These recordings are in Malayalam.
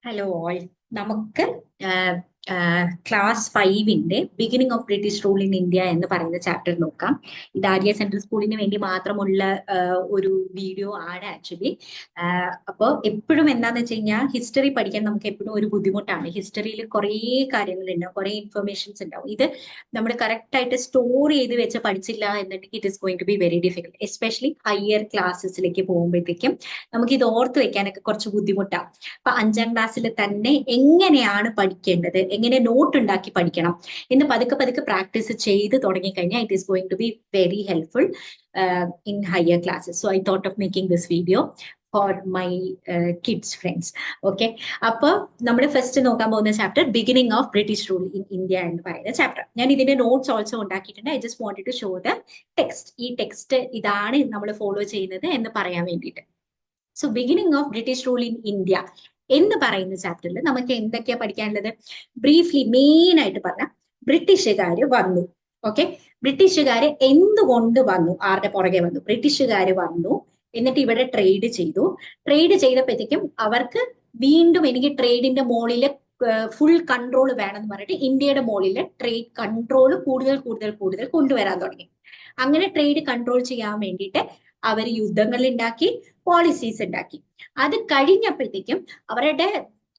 Hello all. നമുക്ക് ക്ലാസ് 5-ന്റെ beginning of British rule in India എന്ന് പറയുന്ന ചാപ്റ്റർ നോക്കാം. ഇത് ആര്യ സെൻട്രൽ സ്കൂളിന് വേണ്ടി മാത്രമുള്ള ഒരു വീഡിയോ ആണ് ആക്ച്വലി. അപ്പോൾ എപ്പോഴും എന്താന്ന് വെച്ച് കഴിഞ്ഞാൽ ഹിസ്റ്ററി പഠിക്കാൻ നമുക്ക് എപ്പോഴും ഒരു ബുദ്ധിമുട്ടാണ്. ഹിസ്റ്ററിയിൽ കുറേ കാര്യങ്ങളുണ്ടാവും, കുറേ ഇൻഫർമേഷൻസ് ഉണ്ടാവും. ഇത് നമ്മൾ കറക്റ്റ് ആയിട്ട് സ്റ്റോർ ചെയ്ത് വെച്ച് പഠിച്ചില്ല എന്നുണ്ടെങ്കിൽ it is going to be very difficult, especially higher ക്ലാസ്സസിലേക്ക് പോകുമ്പോഴത്തേക്കും നമുക്ക് ഇത് ഓർത്ത് വെക്കാനൊക്കെ കുറച്ച് ബുദ്ധിമുട്ടാണ്. അപ്പൊ 5ാം ക്ലാസ്സിൽ തന്നെ എങ്ങനെയാണ് പഠിക്കേണ്ടത്, എങ്ങനെ നോട്ട് ഉണ്ടാക്കി പഠിക്കണം എന്ന് പതുക്കെ പതുക്കെ പ്രാക്ടീസ് ചെയ്ത് തുടങ്ങിക്കഴിഞ്ഞാൽ it is going to be very helpful in higher classes. So I thought of making this video for my kids friends. Okay, അപ്പൊ നമ്മൾ ഫസ്റ്റ് നോക്കാൻ പോകുന്ന chapter beginning of British rule in India എന്ന് പറയുന്ന ചാപ്റ്റർ. ഞാൻ ഇതിന്റെ നോട്ട്സ് ഓൾസോ ഉണ്ടാക്കിയിട്ടുണ്ട്. I just wanted to show the text. ഈ ടെക്സ്റ്റ് ഇതാണ് നമ്മൾ ഫോളോ ചെയ്യുന്നത് എന്ന് പറയാൻ വേണ്ടിയിട്ട്. So beginning of British rule in India എന്ന് പറയുന്ന ചാപ്റ്ററിൽ നമുക്ക് എന്തൊക്കെയാ പഠിക്കാനുള്ളത്? ബ്രീഫ്ലി മെയിൻ ആയിട്ട് പറഞ്ഞാൽ ബ്രിട്ടീഷുകാർ വന്നു. ഓക്കെ, ബ്രിട്ടീഷുകാര് എന്തുകൊണ്ട് വന്നു, ആരുടെ പുറകെ വന്നു? ബ്രിട്ടീഷുകാർ വന്നു, എന്നിട്ട് ഇവിടെ ട്രേഡ് ചെയ്തു. ട്രേഡ് ചെയ്തപ്പോഴത്തേക്കും അവർക്ക് വീണ്ടും എനിക്ക് ട്രേഡിന്റെ മുകളിൽ ഫുൾ കൺട്രോൾ വേണമെന്ന് പറഞ്ഞിട്ട് ഇന്ത്യയുടെ മുകളിൽ ട്രേഡ് കൺട്രോൾ കൂടുതൽ കൂടുതൽ കൂടുതൽ കൊണ്ടുവരാൻ തുടങ്ങി. അങ്ങനെ ട്രേഡ് കൺട്രോൾ ചെയ്യാൻ വേണ്ടിയിട്ട് അവർ യുദ്ധങ്ങൾ ഉണ്ടാക്കി, പോളിസീസ് ഉണ്ടാക്കി. അത് കഴിഞ്ഞപ്പോഴത്തേക്കും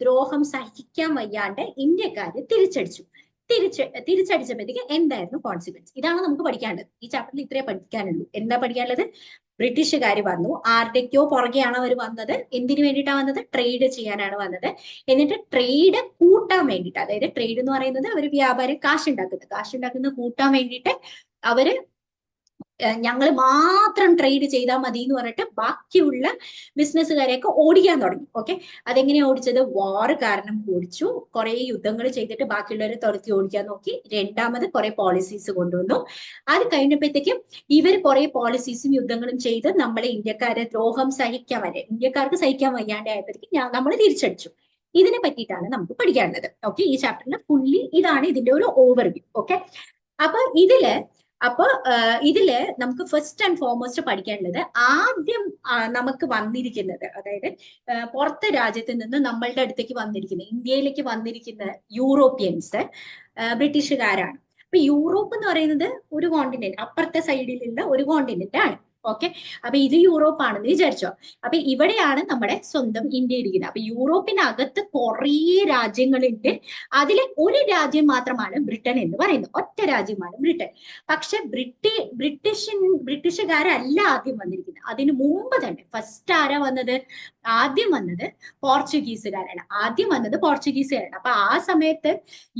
ദ്രോഹം സഹിക്കാൻ വയ്യാണ്ട് ഇന്ത്യക്കാര് തിരിച്ചടിച്ചപ്പോഴത്തേക്ക് എന്തായിരുന്നു കോൺസിക്വൻസ്? ഇതാണ് നമുക്ക് പഠിക്കാനുള്ളത്. ഈ ചാപ്റ്ററിൽ ഇത്രേ പഠിക്കാനുള്ളൂ. എന്താ പഠിക്കാനുള്ളത്? ബ്രിട്ടീഷുകാർ വന്നു, ആരുടെക്കോ പുറകെയാണ് അവർ വന്നത്. എന്തിനു വേണ്ടിയിട്ടാണ് വന്നത്? ട്രേഡ് ചെയ്യാനാണ് വന്നത്. എന്നിട്ട് ട്രേഡ് കൂട്ടാൻ വേണ്ടിയിട്ട്, അതായത് ട്രേഡ് എന്ന് പറയുന്നത് അവർ വ്യാപാരം കാശുണ്ടാക്കുന്നത് കൂട്ടാൻ വേണ്ടിയിട്ട് അവര് ഞങ്ങൾ മാത്രം ട്രേഡ് ചെയ്താൽ മതി എന്ന് പറഞ്ഞിട്ട് ബാക്കിയുള്ള ബിസിനസ്സുകാരെയൊക്കെ ഓടിക്കാൻ തുടങ്ങി. ഓക്കെ, അതെങ്ങനെയാ ഓടിച്ചത്? വാർ കാരണം ഓടിച്ചു. കുറെ യുദ്ധങ്ങൾ ചെയ്തിട്ട് ബാക്കിയുള്ളവരെ തുരത്തി ഓടിക്കാൻ നോക്കി. രണ്ടാമത് കുറെ പോളിസീസ് കൊണ്ടുവന്നു. അത് കഴിഞ്ഞപ്പോഴത്തേക്കും ഇവർ കുറെ പോളിസീസും യുദ്ധങ്ങളും ചെയ്ത് നമ്മളെ ഇന്ത്യക്കാർക്ക് സഹിക്കാൻ വയ്യാണ്ട് ആയപ്പോഴത്തേക്കും നമ്മൾ തിരിച്ചടിച്ചു. ഇതിനെ പറ്റിയിട്ടാണ് നമുക്ക് പഠിക്കാനുള്ളത്. ഓക്കെ, ഈ ചാപ്റ്ററിൽ ഫുള്ളി ഇതാണ് ഇതിന്റെ ഒരു ഓവർവ്യൂ. ഓക്കെ, അപ്പൊ ഇതില് നമുക്ക് ഫസ്റ്റ് ആൻഡ് ഫോർമോസ്റ്റ് പഠിക്കാനുള്ളത്, ആദ്യം നമുക്ക് വന്നിരിക്കുന്നത്, അതായത് പുറത്തെ രാജ്യത്ത് നിന്ന് നമ്മളുടെ അടുത്തേക്ക് വന്നിരിക്കുന്ന, ഇന്ത്യയിലേക്ക് വന്നിരിക്കുന്ന യൂറോപ്യൻസ് ബ്രിട്ടീഷുകാരാണ്. അപ്പൊ യൂറോപ്പ് എന്ന് പറയുന്നത് ഒരു കോണ്ടിനെന്റ്, അപ്പുറത്തെ സൈഡിലുള്ള ഒരു കോണ്ടിനെന്റ് ആണ്. ഓക്കെ, അപ്പൊ ഇത് യൂറോപ്പ് ആണെന്ന് വിചാരിച്ചോ. അപ്പൊ ഇവിടെയാണ് നമ്മുടെ സ്വന്തം ഇന്ത്യ ഇരിക്കുന്നത്. അപ്പൊ യൂറോപ്പിനകത്ത് കുറേ രാജ്യങ്ങളുണ്ട്. അതിലെ ഒരു രാജ്യം മാത്രമാണ് ബ്രിട്ടൻ എന്ന് പറയുന്നത്. ഒറ്റ രാജ്യമാണ് ബ്രിട്ടൻ. പക്ഷെ ബ്രിട്ടീഷുകാരല്ല ആദ്യം വന്നിരിക്കുന്നത്. അതിനു മുമ്പ് തന്നെ ഫസ്റ്റ് ആരാ വന്നത്? ആദ്യം വന്നത് പോർച്ചുഗീസുകാരാണ്. അപ്പൊ ആ സമയത്ത്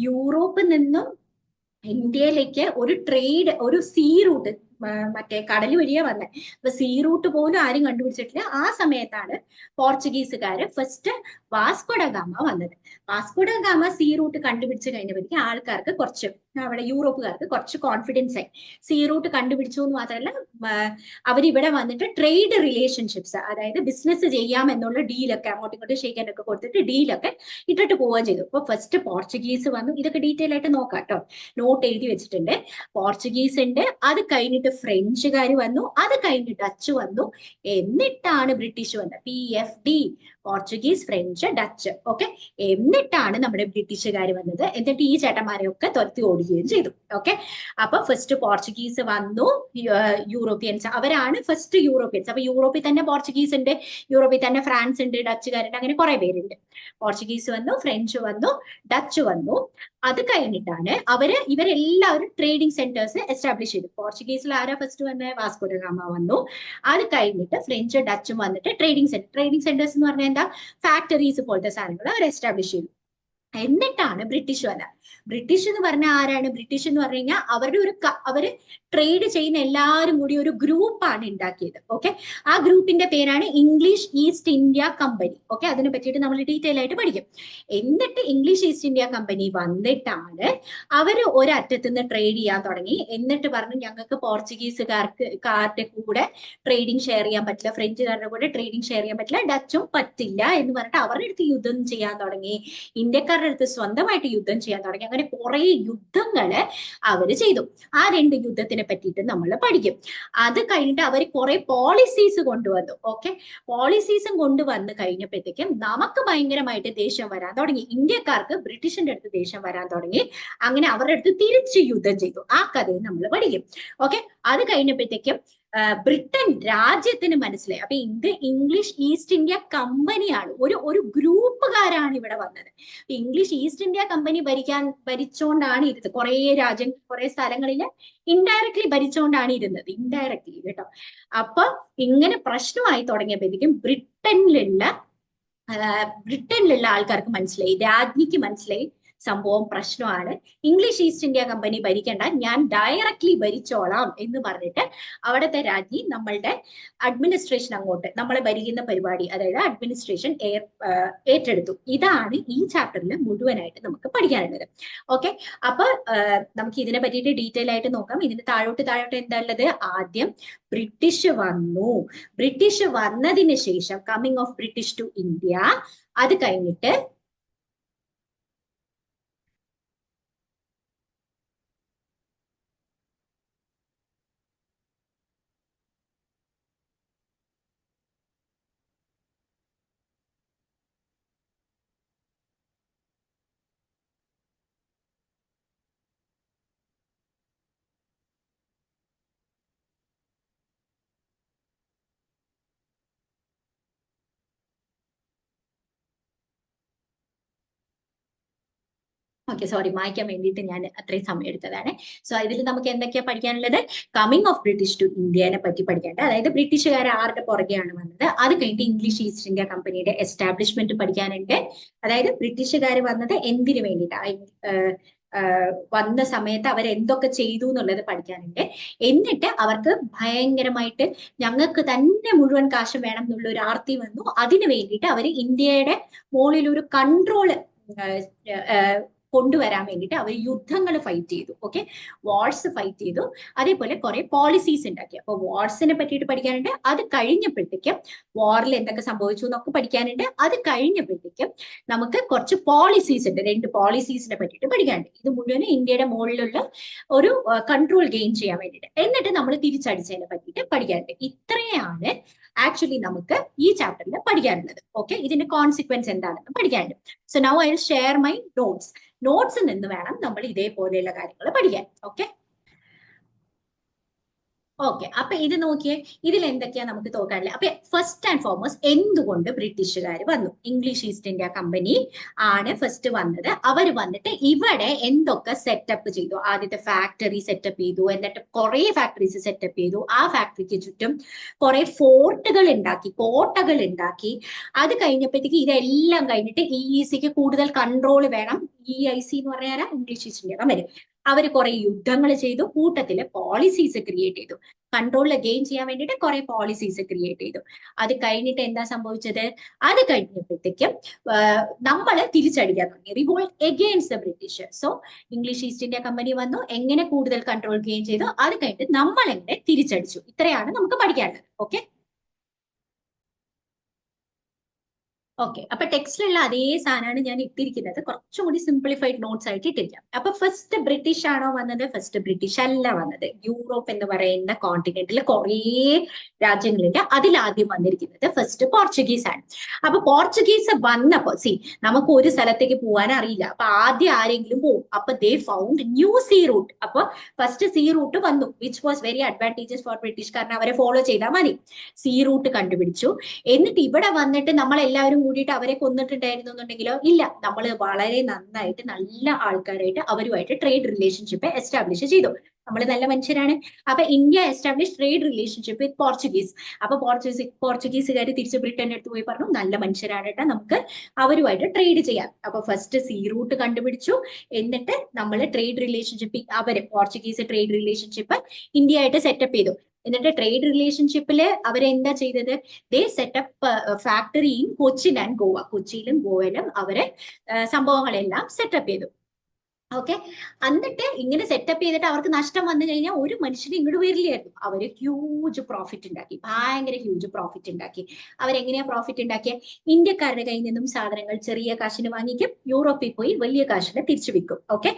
യൂറോപ്പിൽ നിന്നും ഇന്ത്യയിലേക്ക് ഒരു സീ റൂട്ട്, മറ്റേ കടൽ വഴിയാ വന്നത്. അപ്പൊ സീ റൂട്ട് പോലും ആരും കണ്ടുപിടിച്ചിട്ടില്ല. ആ സമയത്താണ് പോർച്ചുഗീസുകാര് ഫസ്റ്റ് വാസ്കോഡഗാമ വന്നത്. വാസ്കോഡഗാമ സീ റൂട്ട് കണ്ടുപിടിച്ച് കഴിഞ്ഞപ്പോഴേക്കും ആൾക്കാർക്ക് അവിടെ യൂറോപ്പുകാർക്ക് കുറച്ച് കോൺഫിഡൻസ് ആയി. സീ റൂട്ട് കണ്ടുപിടിച്ചു എന്ന് മാത്രമല്ല, അവരിവിടെ വന്നിട്ട് ട്രേഡ് റിലേഷൻഷിപ്സ്, അതായത് ബിസിനസ് ചെയ്യാം എന്നുള്ള ഡീലൊക്കെ അങ്ങോട്ടും ഇങ്ങോട്ടും ഷെയ്ക്കാനൊക്കെ കൊടുത്തിട്ട് ഡീലൊക്കെ ഇട്ടിട്ട് പോവുകയും ചെയ്തു. അപ്പൊ ഫസ്റ്റ് പോർച്ചുഗീസ് വന്നു. ഇതൊക്കെ ഡീറ്റെയിൽ ആയിട്ട് നോക്കാം കേട്ടോ, നോട്ട് എഴുതി വെച്ചിട്ടുണ്ട്. പോർച്ചുഗീസ് ഉണ്ട്, അത് കഴിഞ്ഞിട്ട് ഫ്രഞ്ചുകാർ വന്നു, അത് കഴിഞ്ഞിട്ട് ഡച്ച് വന്നു, എന്നിട്ടാണ് ബ്രിട്ടീഷ് വന്നത്. PFD, Portuguese, French, Dutch. Okay, എന്നിട്ടാണ് നമ്മുടെ ബ്രിട്ടീഷുകാർ വന്നത്. എന്നിട്ട് ഈ ചേട്ടന്മാരെയൊക്കെ തുരത്തി ഓടുകയും ചെയ്തു. ഓക്കെ, അപ്പൊ ഫസ്റ്റ് പോർച്ചുഗീസ് വന്നു, യൂറോപ്യൻസ്, അവരാണ് ഫസ്റ്റ് യൂറോപ്യൻസ്. അപ്പൊ യൂറോപ്പിൽ തന്നെ പോർച്ചുഗീസ് ഉണ്ട്, യൂറോപ്പിൽ തന്നെ ഫ്രാൻസ് ഉണ്ട്, ഡച്ചുകാരുണ്ട്, അങ്ങനെ കുറെ പേരുണ്ട്. പോർച്ചുഗീസ് വന്നു, ഫ്രഞ്ച് വന്നു, ഡച്ച് വന്നു. അത് കഴിഞ്ഞിട്ടാണ് ഇവരെല്ലാവരും ട്രേഡിംഗ് സെന്റേഴ്സ് എസ്റ്റാബ്ലിഷ് ചെയ്തു. പോർച്ചുഗീസിൽ ആരാ ഫസ്റ്റ് വന്നത്? വാസ്കോഡഗാമ വന്നു. അത് കഴിഞ്ഞിട്ട് ഫ്രഞ്ച്, ഡച്ചും വന്നിട്ട് ട്രേഡിംഗ് സെന്റേഴ്സ് എന്ന് പറഞ്ഞാൽ എന്താ? ഫാക്ടറീസ് പോലത്തെ സാധനങ്ങൾ അവർ എസ്റ്റാബ്ലിഷ് ചെയ്തു. എന്നിട്ടാണ് ബ്രിട്ടീഷ് വന്നത്. ബ്രിട്ടീഷ് എന്ന് പറഞ്ഞാൽ ആരാണ്? ബ്രിട്ടീഷ് എന്ന് പറഞ്ഞു കഴിഞ്ഞാൽ അവര് ട്രേഡ് ചെയ്യുന്ന എല്ലാവരും കൂടി ഒരു ഗ്രൂപ്പാണ് ഉണ്ടാക്കിയത്. ഓക്കെ, ആ ഗ്രൂപ്പിന്റെ പേരാണ് English East India company. Okay, അതിനെ പറ്റിയിട്ട് നമ്മൾ ഡീറ്റെയിൽ ആയിട്ട് പഠിക്കും. എന്നിട്ട് ഇംഗ്ലീഷ് ഈസ്റ്റ് ഇന്ത്യ കമ്പനി വന്നിട്ടാണ് അവര് ഒരറ്റത്ത് നിന്ന് ട്രേഡ് ചെയ്യാൻ തുടങ്ങി. എന്നിട്ട് പറഞ്ഞു, ഞങ്ങൾക്ക് പോർച്ചുഗീസുകാരുടെ കൂടെ ട്രേഡിംഗ് ഷെയർ ചെയ്യാൻ പറ്റില്ല, ഫ്രഞ്ചുകാരുടെ കൂടെ ട്രേഡിംഗ് ഷെയർ ചെയ്യാൻ പറ്റില്ല, ഡച്ചും പറ്റില്ല എന്ന് പറഞ്ഞിട്ട് അവരുടെ അടുത്ത് യുദ്ധം ചെയ്യാൻ തുടങ്ങി. ഇന്ത്യക്കാരുടെ അടുത്ത് സ്വന്തമായിട്ട് യുദ്ധം ചെയ്യാൻ തുടങ്ങി. തുടങ്ങി. അങ്ങനെ കുറെ യുദ്ധങ്ങള് അവര് ചെയ്തു. ആ 2 യുദ്ധത്തിനെ പറ്റിയിട്ട് നമ്മൾ പഠിക്കും. അത് കഴിഞ്ഞിട്ട് അവർ കുറെ പോളിസീസ് കൊണ്ടുവന്നു. ഓക്കെ, പോളിസീസും കൊണ്ടുവന്ന് കഴിഞ്ഞപ്പോഴത്തേക്കും നമുക്ക് ഭയങ്കരമായിട്ട് ദേഷ്യം വരാൻ തുടങ്ങി. ഇന്ത്യക്കാർക്ക് ബ്രിട്ടീഷിന്റെ അടുത്ത് ദേഷ്യം വരാൻ തുടങ്ങി. അങ്ങനെ അവരുടെ അടുത്ത് തിരിച്ച് യുദ്ധം ചെയ്തു. ആ കഥയും നമ്മൾ പഠിക്കും. ഓക്കെ, അത് കഴിഞ്ഞപ്പോഴത്തേക്കും ബ്രിട്ടൻ രാജ്യത്തിന് മനസ്സിലായി. അപ്പൊ ഇത് ഇംഗ്ലീഷ് ഈസ്റ്റ് ഇന്ത്യ കമ്പനിയാണ്, ഒരു ഗ്രൂപ്പുകാരാണ് ഇവിടെ വന്നത്. ഇംഗ്ലീഷ് ഈസ്റ്റ് ഇന്ത്യ കമ്പനി ഭരിച്ചോണ്ടാണ് ഇരുന്നത്. കുറെ രാജ്യങ്ങൾ, കുറെ സ്ഥലങ്ങളില് ഇൻഡയറക്ട്ലി ഭരിച്ചോണ്ടാണ് ഇരുന്നത്, ഇൻഡയറക്ട്ലി കേട്ടോ. അപ്പൊ ഇങ്ങനെ പ്രശ്നമായി തുടങ്ങിയപ്പോഴത്തേക്കും ബ്രിട്ടനിലുള്ള ആൾക്കാർക്ക് മനസ്സിലായി, രാജ്ഞിക്ക് മനസ്സിലായി സംഭവം പ്രശ്നമാണ്, ഇംഗ്ലീഷ് ഈസ്റ്റ് ഇന്ത്യ കമ്പനി ഭരിക്കേണ്ട, ഞാൻ ഡയറക്ട്ലി ഭരിച്ചോളാം എന്ന് പറഞ്ഞിട്ട് അവിടുത്തെ രാജ്ഞി നമ്മളുടെ അഡ്മിനിസ്ട്രേഷൻ അങ്ങോട്ട്, നമ്മളെ ഭരിക്കുന്ന പരിപാടി, അതായത് അഡ്മിനിസ്ട്രേഷൻ ഏറ്റെടുത്തു. ഇതാണ് ഈ ചാപ്റ്ററിൽ മുഴുവനായിട്ട് നമുക്ക് പഠിക്കാനുള്ളത്. ഓക്കെ, അപ്പൊ നമുക്ക് ഇതിനെ പറ്റിയിട്ട് ഡീറ്റെയിൽ ആയിട്ട് നോക്കാം. ഇതിന് താഴോട്ട് എന്താ ഉള്ളത്? ആദ്യം ബ്രിട്ടീഷ് വന്നു. ബ്രിട്ടീഷ് വന്നതിന് ശേഷം coming of British to India, അത് കഴിഞ്ഞിട്ട് ഓക്കെ, സോറി, മായ്ക്കാൻ വേണ്ടിയിട്ട് ഞാൻ അത്രയും സമയം എടുത്തതാണ്. സോ ഇതിൽ നമുക്ക് എന്തൊക്കെയാ പഠിക്കാനുള്ളത്? കമ്മിങ് ഓഫ് ബ്രിട്ടീഷ് ടു ഇന്ത്യനെ പറ്റി പഠിക്കേണ്ട, അതായത് ബ്രിട്ടീഷുകാർ ആരുടെ പുറകെയാണ് വന്നത്. അത് കഴിഞ്ഞിട്ട് ഇംഗ്ലീഷ് ഈസ്റ്റ് ഇന്ത്യ കമ്പനിയുടെ എസ്റ്റാബ്ലിഷ്മെന്റ് പഠിക്കാനുണ്ട്. അതായത് ബ്രിട്ടീഷുകാർ വന്നത് എന്തിനു വേണ്ടിയിട്ടാണ്, വന്ന സമയത്ത് അവർ എന്തൊക്കെ ചെയ്തു എന്നുള്ളത് പഠിക്കാനുണ്ട്. എന്നിട്ട് അവർക്ക് ഭയങ്കരമായിട്ട് ഞങ്ങൾക്ക് തന്നെ മുഴുവൻ കാശ് വേണം എന്നുള്ള ഒരു ആർത്തി വന്നു. അതിനു വേണ്ടിയിട്ട് അവർ ഇന്ത്യയുടെ മുകളിൽ ഒരു കൺട്രോള് കൊണ്ടുവരാൻ വേണ്ടിയിട്ട് അവർ യുദ്ധങ്ങൾ ഫൈറ്റ് ചെയ്തു. ഓക്കെ, വാർസ് ഫൈറ്റ് ചെയ്തു. അതേപോലെ കുറെ പോളിസീസ് ഉണ്ടാക്കി. അപ്പൊ വാർസിനെ പറ്റിയിട്ട് പഠിക്കാനുണ്ട്. അത് കഴിഞ്ഞപ്പോഴത്തേക്കും വാറിൽ എന്തൊക്കെ സംഭവിച്ചു എന്നൊക്കെ പഠിക്കാനുണ്ട്. അത് കഴിഞ്ഞപ്പോഴത്തേക്കും നമുക്ക് കുറച്ച് പോളിസീസ് ഉണ്ട്, 2 പോളിസീസിനെ പറ്റിയിട്ട് പഠിക്കാനുണ്ട്. ഇത് മുഴുവൻ ഇന്ത്യയുടെ മുകളിലുള്ള ഒരു കൺട്രോൾ ഗെയിൻ ചെയ്യാൻ വേണ്ടിയിട്ട്. എന്നിട്ട് നമ്മൾ തിരിച്ചടിച്ചതിനെ പറ്റിയിട്ട് പഠിക്കാനുണ്ട്. ഇത്രയാണ് ആക്ച്വലി നമുക്ക് ഈ ചാപ്റ്ററിൽ പഠിക്കാനുള്ളത്. ഓക്കെ, ഇതിന്റെ കോൺസിക്വൻസ് എന്താണെന്ന് പഠിക്കാനുണ്ട്. So now I will share my നോട്ട്സിൽ നിന്ന് വേണം നമ്മൾ ഇതേപോലെയുള്ള കാര്യങ്ങൾ പഠിക്കാൻ. ഓക്കെ, ഓക്കെ, അപ്പൊ ഇത് നോക്കിയേ, ഇതിൽ എന്തൊക്കെയാ നമുക്ക് തോക്കാനില്ല. അപ്പൊ ഫസ്റ്റ് ആൻഡ് ഫോർമോസ്റ്റ് എന്തുകൊണ്ട് ബ്രിട്ടീഷുകാർ വന്നു? ഇംഗ്ലീഷ് ഈസ്റ്റ് ഇന്ത്യ കമ്പനി ആണ് ഫസ്റ്റ് വന്നത്. അവർ വന്നിട്ട് ഇവിടെ എന്തൊക്കെ സെറ്റപ്പ് ചെയ്തു? ആദ്യത്തെ ഫാക്ടറി സെറ്റപ്പ് ചെയ്തു. എന്നിട്ട് കുറെ ഫാക്ടറീസ് സെറ്റപ്പ് ചെയ്തു. ആ ഫാക്ടറിക്ക് ചുറ്റും കുറെ ഫോർട്ടുകൾ ഉണ്ടാക്കി, കോട്ടകൾ ഉണ്ടാക്കി. അത് കഴിഞ്ഞപ്പോഴത്തേക്ക് ഇതെല്ലാം കഴിഞ്ഞിട്ട് EECക്ക് കൂടുതൽ കൺട്രോൾ വേണം. EIC എന്ന് പറഞ്ഞാൽ ഇംഗ്ലീഷ് ഈസ്റ്റ് ഇന്ത്യ കമ്പനി. അവർ കുറെ യുദ്ധങ്ങൾ ചെയ്തു, കൂട്ടത്തില് പോളിസീസ് ക്രിയേറ്റ് ചെയ്തു. കൺട്രോൾ ഗെയിൻ ചെയ്യാൻ വേണ്ടിയിട്ട് കുറെ പോളിസീസ് ക്രിയേറ്റ് ചെയ്തു. അത് കഴിഞ്ഞിട്ട് എന്താ സംഭവിച്ചത്? അത് കഴിഞ്ഞപ്പോഴത്തേക്കും നമ്മൾ തിരിച്ചടിക്കാൻ തുടങ്ങി, revolt against the British. So English East India company വന്നു, എങ്ങനെ കൂടുതൽ കൺട്രോൾ ഗെയിൻ ചെയ്തു, അത് കഴിഞ്ഞിട്ട് നമ്മൾ എങ്ങനെ തിരിച്ചടിച്ചു. ഇത്രയാണ് നമുക്ക് പഠിക്കാനുള്ളത്. ഓക്കെ, ഓക്കെ, അപ്പൊ ടെക്സ്റ്റിലുള്ള അതേ സാധനമാണ് ഞാൻ ഇട്ടിരിക്കുന്നത്, കുറച്ചും കൂടി സിംപ്ലിഫൈഡ് നോട്ട്സ് ആയിട്ട് ഇട്ടിരിക്കാം. അപ്പൊ ഫസ്റ്റ് ബ്രിട്ടീഷ് ആണോ വന്നത്? ഫസ്റ്റ് ബ്രിട്ടീഷ് അല്ല വന്നത്. യൂറോപ്പ് എന്ന് പറയുന്ന കോണ്ടിനെന്റിൽ കുറേ രാജ്യങ്ങളുണ്ട്. അതിലാദ്യം വന്നിരിക്കുന്നത് ഫസ്റ്റ് പോർച്ചുഗീസ് ആണ്. അപ്പൊ പോർച്ചുഗീസ് വന്നപ്പോ നമുക്ക് ഒരു സ്ഥലത്തേക്ക് പോകാൻ അറിയില്ല. അപ്പൊ ആദ്യം ആരെങ്കിലും പോകും. അപ്പൊ they found new sea route. അപ്പൊ ഫസ്റ്റ് സീ റൂട്ട് വന്നു, which was very advantages for British, കാരണം അവരെ ഫോളോ ചെയ്താൽ മതി. സീ റൂട്ട് കണ്ടുപിടിച്ചു. എന്നിട്ട് ഇവിടെ വന്നിട്ട് നമ്മൾ എല്ലാവരും കൂടിയിട്ട് അവരെ കൊന്നിട്ടുണ്ടായിരുന്നു എന്നുണ്ടെങ്കിലോ? ഇല്ല, നമ്മൾ വളരെ നന്നായിട്ട് നല്ല ആൾക്കാരായിട്ട് അവരുമായിട്ട് ട്രേഡ് റിലേഷൻഷിപ്പ് എസ്റ്റാബ്ലിഷ് ചെയ്തു. നമ്മൾ നല്ല മനുഷ്യരാണ്. അപ്പൊ India establish trade relationship with Portuguese. അപ്പൊ പോർച്ചുഗീസുകാർ തിരിച്ച് ബ്രിട്ടന്റെ അടുത്ത് പോയി പറഞ്ഞു, നല്ല മനുഷ്യരാണ് കേട്ടോ, നമുക്ക് അവരുമായിട്ട് ട്രേഡ് ചെയ്യാം. അപ്പൊ ഫസ്റ്റ് സീ റൂട്ട് കണ്ടുപിടിച്ചു. എന്നിട്ട് നമ്മൾ ട്രേഡ് റിലേഷൻഷിപ്പ്, അവര് പോർച്ചുഗീസ് ട്രേഡ് റിലേഷൻഷിപ്പ് ഇന്ത്യയായിട്ട് സെറ്റപ്പ് ചെയ്തു. എന്നിട്ട് ട്രേഡ് റിലേഷൻഷിപ്പില് അവരെന്താ ചെയ്തത്? They setup factory in Cochin and Goa. കൊച്ചിയിലും ഗോവയിലും അവര് സംഭവങ്ങളെല്ലാം സെറ്റപ്പ് ചെയ്തു. ഓക്കെ. എന്നിട്ട് ഇങ്ങനെ സെറ്റപ്പ് ചെയ്തിട്ട് അവർക്ക് നഷ്ടം വന്നു കഴിഞ്ഞാൽ ഒരു മനുഷ്യന് ഇങ്ങോട്ട് വരില്ലായിരുന്നു. അവര് ഹ്യൂജ് പ്രോഫിറ്റ് ഉണ്ടാക്കി, ഭയങ്കര ഹ്യൂജ് പ്രോഫിറ്റ് ഉണ്ടാക്കി. അവരെങ്ങനെയാ പ്രോഫിറ്റ് ഉണ്ടാക്കിയ? ഇന്ത്യക്കാരുടെ കയ്യിൽ നിന്നും സാധനങ്ങൾ ചെറിയ കാശിന് വാങ്ങിക്കും, യൂറോപ്പിൽ പോയി വലിയ കാശിന് തിരിച്ചു വിൽക്കും. ഓക്കെ.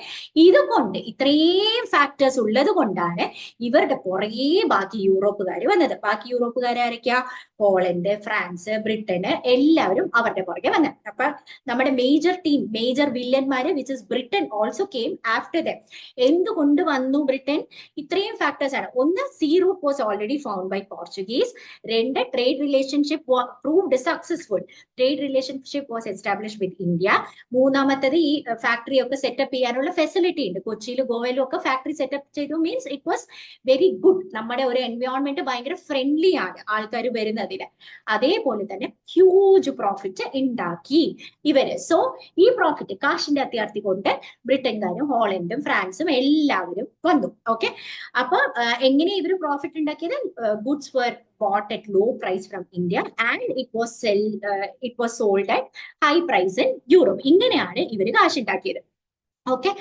ഇതുകൊണ്ട് ഇത്രയും ഫാക്ടേഴ്സ് ഉള്ളത് കൊണ്ടാണ് ഇവരുടെ പുറകെ ബാക്കി യൂറോപ്പുകാർ വന്നത്. ബാക്കി യൂറോപ്പുകാരൊക്കെയാ? പോളണ്ട്, ഫ്രാൻസ്, ബ്രിട്ടന് എല്ലാവരും അവരുടെ പുറകെ വന്നത്. അപ്പൊ നമ്മുടെ മേജർ ടീം, മേജർ വില്ലന്മാര് which is Britain also came after them. എന്തുകൊണ്ട് വന്നു ബ്രിട്ടൻ? ഇത്രയും ഫാക്ടേഴ്സ് ആണ്. ഒന്ന്, sea route was already found by Portuguese. രണ്ട്, trade relationship proved successful. Trade relationship was establish with India. മൂന്നാമത്തത്, ഈ ഫാക്ടറി ഒക്കെ സെറ്റപ്പ് ചെയ്യാനുള്ള ഫെസിലിറ്റി ഉണ്ട്. കൊച്ചിയിലും ഗോവയിലും ഒക്കെ ഫാക്ടറി സെറ്റപ്പ് ചെയ്തു. Means it was very good. നമ്മുടെ ഒരു എൻവയോൺമെന്റ് ഭയങ്കര ഫ്രണ്ട്ലി ആണ് ആൾക്കാർ വരുന്നതിന്. അതേപോലെ തന്നെ ഹ്യൂജ് പ്രോഫിറ്റ് ഉണ്ടാക്കി ഇവര്. സോ ഈ പ്രോഫിറ്റ്, കാശിന്റെ അത്യാർത്ഥി കൊണ്ട് ബ്രിട്ടൻകാരും ഹോളണ്ടും ഫ്രാൻസും എല്ലാവരും വന്നു. ഓക്കെ. അപ്പൊ എങ്ങനെ ഇവർ പ്രോഫിറ്റ് ഉണ്ടാക്കിയത്? Goods were bought at low price from India and it was sold at high price in Europe. ഇങ്ങനെയാണ് ഇവര് കാശുണ്ടാക്കിയത്. Okay.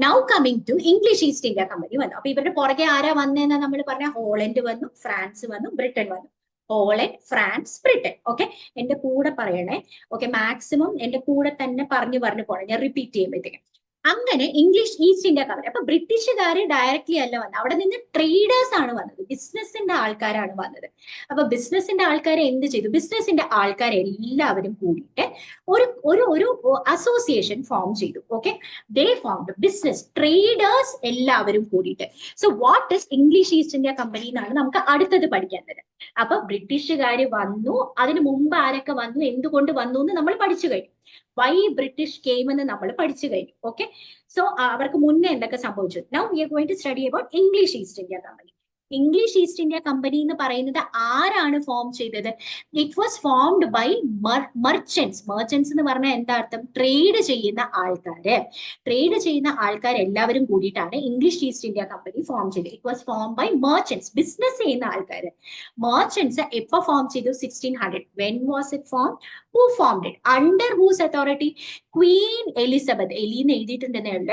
Now coming to English East India company വന്നു. അപ്പൊ ഇവരുടെ പുറകെ ആരാ വന്നതെന്ന് നമ്മൾ പറഞ്ഞ? ഹോളണ്ട് വന്നു, ഫ്രാൻസ് വന്നു, ബ്രിട്ടൻ വന്നു. Holland, France, Britain. ഓക്കെ. എന്റെ കൂടെ പറയണേ. ഓക്കെ. മാക്സിമം എന്റെ കൂടെ തന്നെ പറഞ്ഞു പോണേ, ഞാൻ റിപ്പീറ്റ് ചെയ്യുമ്പോഴത്തേക്കും. അങ്ങനെ ഇംഗ്ലീഷ് ഈസ്റ്റ് ഇന്ത്യ കമ്പനി. അപ്പൊ ബ്രിട്ടീഷുകാര് ഡയറക്ട്ലി അല്ല വന്നത്, അവിടെ നിന്ന് ട്രേഡേഴ്സ് ആണ് വന്നത്, ബിസിനസിന്റെ ആൾക്കാരാണ് വന്നത്. അപ്പൊ ബിസിനസിന്റെ ആൾക്കാരെ എന്ത് ചെയ്തു? ബിസിനസിന്റെ ആൾക്കാരെല്ലാവരും കൂടിയിട്ട് ഒരു ഒരു ഒരു അസോസിയേഷൻ ഫോം ചെയ്തു. ഓക്കെ. ദേ ഫോംഡ് ബിസിനസ് ട്രേഡേഴ്സ് എല്ലാവരും കൂടിയിട്ട്. So what is English East India company എന്നാണ് നമുക്ക് അടുത്തത് പഠിക്കേണ്ടത്. അപ്പൊ ബ്രിട്ടീഷുകാര് വന്നു, അതിന് മുമ്പ് ആരൊക്കെ വന്നു, എന്തുകൊണ്ട് വന്നു എന്ന് നമ്മൾ പഠിച്ചു കഴിഞ്ഞു. വൈ ബ്രിട്ടീഷ് കെയിം എന്ന് നമ്മൾ പഠിച്ചു കഴിഞ്ഞു. ഓക്കെ. സോ അവർക്ക് മുന്നേ എന്തൊക്കെ സംഭവിച്ചു? Now we are going to study about English East India company. English East India company എന്ന് പറയുന്നത് ആരാണ് ഫോം ചെയ്തത്? It was formed by merchants. Merchants എന്ന് പറഞ്ഞാൽ എന്താ അർത്ഥം? ട്രേഡ് ചെയ്യുന്ന ആൾക്കാര്. ട്രേഡ് ചെയ്യുന്ന ആൾക്കാർ എല്ലാവരും കൂടിയിട്ടാണ് English East India Company form ചെയ്തത്. It was form by merchants, business ചെയ്യുന്ന ആൾക്കാര്. മർച്ചന്റ്സ് എപ്പോ ഫോം ചെയ്തു? 1600. When was it form? Who formed it? Under whose authority? Queen Elizabeth. എലിന്ന് എഴുതിയിട്ടുണ്ടെന്നുള്ള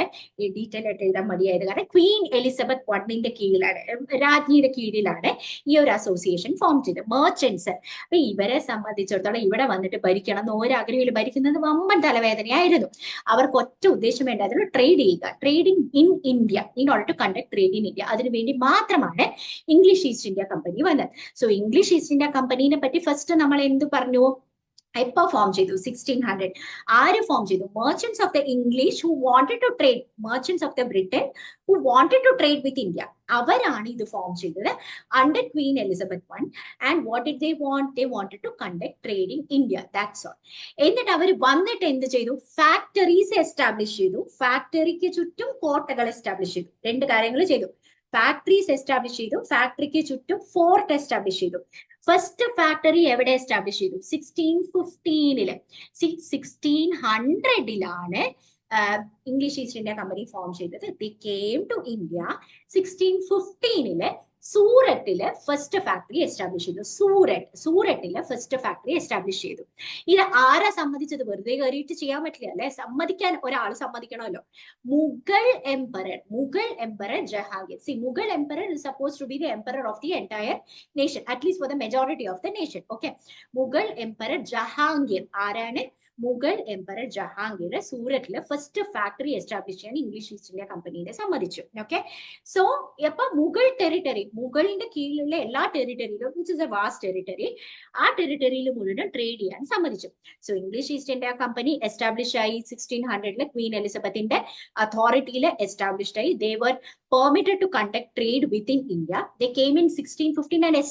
ഡീറ്റെയിൽ ആയിട്ട് എഴുതാൻ മതിയായത്, കാരണം ക്വീൻ എലിസബത്ത് വണ്ണിന്റെ കീഴിലാണ്, രാജ്ഞിയുടെ കീഴിലാണ് ഈ ഒരു അസോസിയേഷൻ ഫോം ചെയ്തത്. മർച്ചന്റ്സ്. അപ്പൊ ഇവരെ സംബന്ധിച്ചിടത്തോളം ഇവിടെ വന്നിട്ട് ഭരിക്കണം എന്ന് ഒരാഗ്രഹത്തിൽ ഭരിക്കുന്നത് വമ്പൻ തലവേദനയായിരുന്നു. അവർക്ക് ഒറ്റ ഉദ്ദേശം വേണ്ടത് ട്രേഡ് ചെയ്യുക, trading in India, in order to conduct trade in India. അതിനുവേണ്ടി മാത്രമാണ് ഇംഗ്ലീഷ് ഈസ്റ്റ് ഇന്ത്യ കമ്പനി വന്നത്. സോ ഇംഗ്ലീഷ് ഈസ്റ്റ് ഇന്ത്യ കമ്പനീനെ പറ്റി ഫസ്റ്റ് നമ്മൾ എന്ത് പറഞ്ഞു? എപ്പോ ഫോം ചെയ്തു? 1600. ആര് ഫോം ചെയ്തു? Merchants of the English who wanted to trade, merchants of the Britain who wanted to trade with India. അവരാണ് ഇത് ഫോം ചെയ്തത് under queen Elizabeth one. And what did they want? They wanted to conduct trade in India. That's all. എന്നിട്ട് അവർ വന്നിട്ട് എന്ത് ചെയ്തു? ഫാക്ടറീസ് എസ്റ്റാബ്ലിഷ് ചെയ്തു. ഫാക്ടറിക്ക് ചുറ്റും കോട്ടകൾ എസ്റ്റാബ്ലിഷ് ചെയ്തു. രണ്ട് കാര്യങ്ങൾ ചെയ്തു. ഫാക്ടറീസ് എസ്റ്റാബ്ലിഷ് ചെയ്തു, ഫാക്ടറിക്ക് ചുറ്റും ഫോർട്ട് എസ്റ്റാബ്ലിഷ് ചെയ്തു. ഫസ്റ്റ് ഫാക്ടറി എവിടെ എസ്റ്റാബ്ലിഷ് ചെയ്തു? 1615. 1600 English East India Company form ചെയ്തത്. The came to India 1615. സൂററ്റില് ഫസ്റ്റ് ഫാക്ടറി എസ്റ്റാബ്ലിഷ് ചെയ്തു. സൂററ്റില് ഫസ്റ്റ് ഫാക്ടറി എസ്റ്റാബ്ലിഷ് ചെയ്തു. ഇത് ആരാ സമ്മതിച്ചത്? വെറുതെ കയറിയിട്ട് ചെയ്യാൻ പറ്റില്ല അല്ലെ, സമ്മതിക്കാൻ ഒരാൾ സമ്മതിക്കണമല്ലോ. Mughal emperor Jahangir. See, Mughal emperor is supposed to be the emperor of the entire nation, at least for the majority of the nation. Okay. Mughal emperor Jahangir ആരാണ്? മുഗൾ എംപറർ ജഹാംഗീർ സൂററ്റില് ഫസ്റ്റ് ഫാക്ടറി എസ്റ്റാബ്ലിഷ് ചെയ്യാൻ ഇംഗ്ലീഷ് ഈസ്റ്റ് ഇന്ത്യ കമ്പനിയെ സമ്മതിച്ചു. ഓക്കെ. സോ അപ്പൊ മുഗൾ ടെറിട്ടറി, മുഗളിന്റെ കീഴിലുള്ള എല്ലാ ടെറിട്ടറിയിലും, which is a vast territory, ആ ടെറിട്ടറിയിൽ മുഴുവൻ ട്രേഡ് ചെയ്യാൻ സമ്മതിച്ചു. So English East India Company establish ആയി 1600. ക്വീൻ എലിസബത്തിന്റെ അതോറിറ്റിയിൽ എസ്റ്റാബ്ലിഷ്ഡ് ആയി. They were permitted to conduct trade within India. They came in 1615 and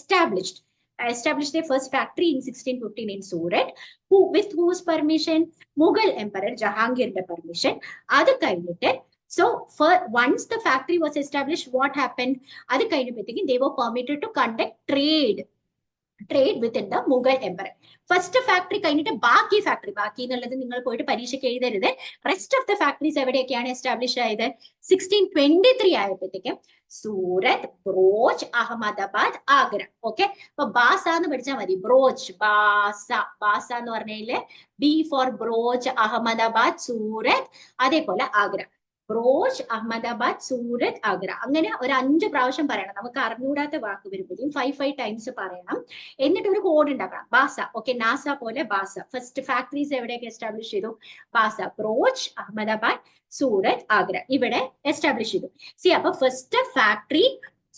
established their first factory in 1615 in Surat. With whose permission? Mughal Emperor Jahangir's permission. Adu kayinittu, so once the factory was established, what happened? Adu kayinippetteki they were permitted to conduct trade within the Mughal Empire. First factory കഴിഞ്ഞിട്ട് ബാക്കി എന്നുള്ളത് നിങ്ങൾ പോയിട്ട് പരീക്ഷയ്ക്ക് എഴുതരുത്. റെസ്റ്റ് ഓഫ് ദ ഫാക്ടറീസ് എവിടെയൊക്കെയാണ് എസ്റ്റാബ്ലിഷ് ആയത്? 1623 ആയപ്പോഴത്തേക്കും സൂറത്ത്, ബ്രോച്ച്, അഹമ്മദാബാദ്, ആഗ്ര. ഓക്കെ. അപ്പൊ ബാസ എന്ന് പഠിച്ചാൽ മതി. ബ്രോച്ച്, ബാസ എന്ന് പറഞ്ഞാല് ബി ഫോർ ബ്രോച്ച്, അഹമ്മദാബാദ്, സൂറത്ത്, അതേപോലെ ആഗ്ര. ബ്രോച്ച്, അഹമ്മദാബാദ്, സൂരത്, ആഗ്ര. അങ്ങനെ ഒരു 5 പ്രാവശ്യം പറയണം. നമുക്ക് അറിഞ്ഞൂടാത്ത വാക്ക് വരുമ്പോഴും 5 ടൈംസ് പറയണം. എന്നിട്ട് ഒരു കോഡ് ഉണ്ടാക്കണം. ബാസ, ഓക്കെ, നാസ പോലെ ബാസ. ഫസ്റ്റ് ഫാക്ടറീസ് എവിടെയൊക്കെ എസ്റ്റാബ്ലിഷ് ചെയ്തു? ബാസ, ബ്രോച്ച്, അഹമ്മദാബാദ്, സൂരത്, ആഗ്ര ഇവിടെ എസ്റ്റാബ്ലിഷ് ചെയ്തു. സി, അപ്പൊ ഫസ്റ്റ് ഫാക്ടറി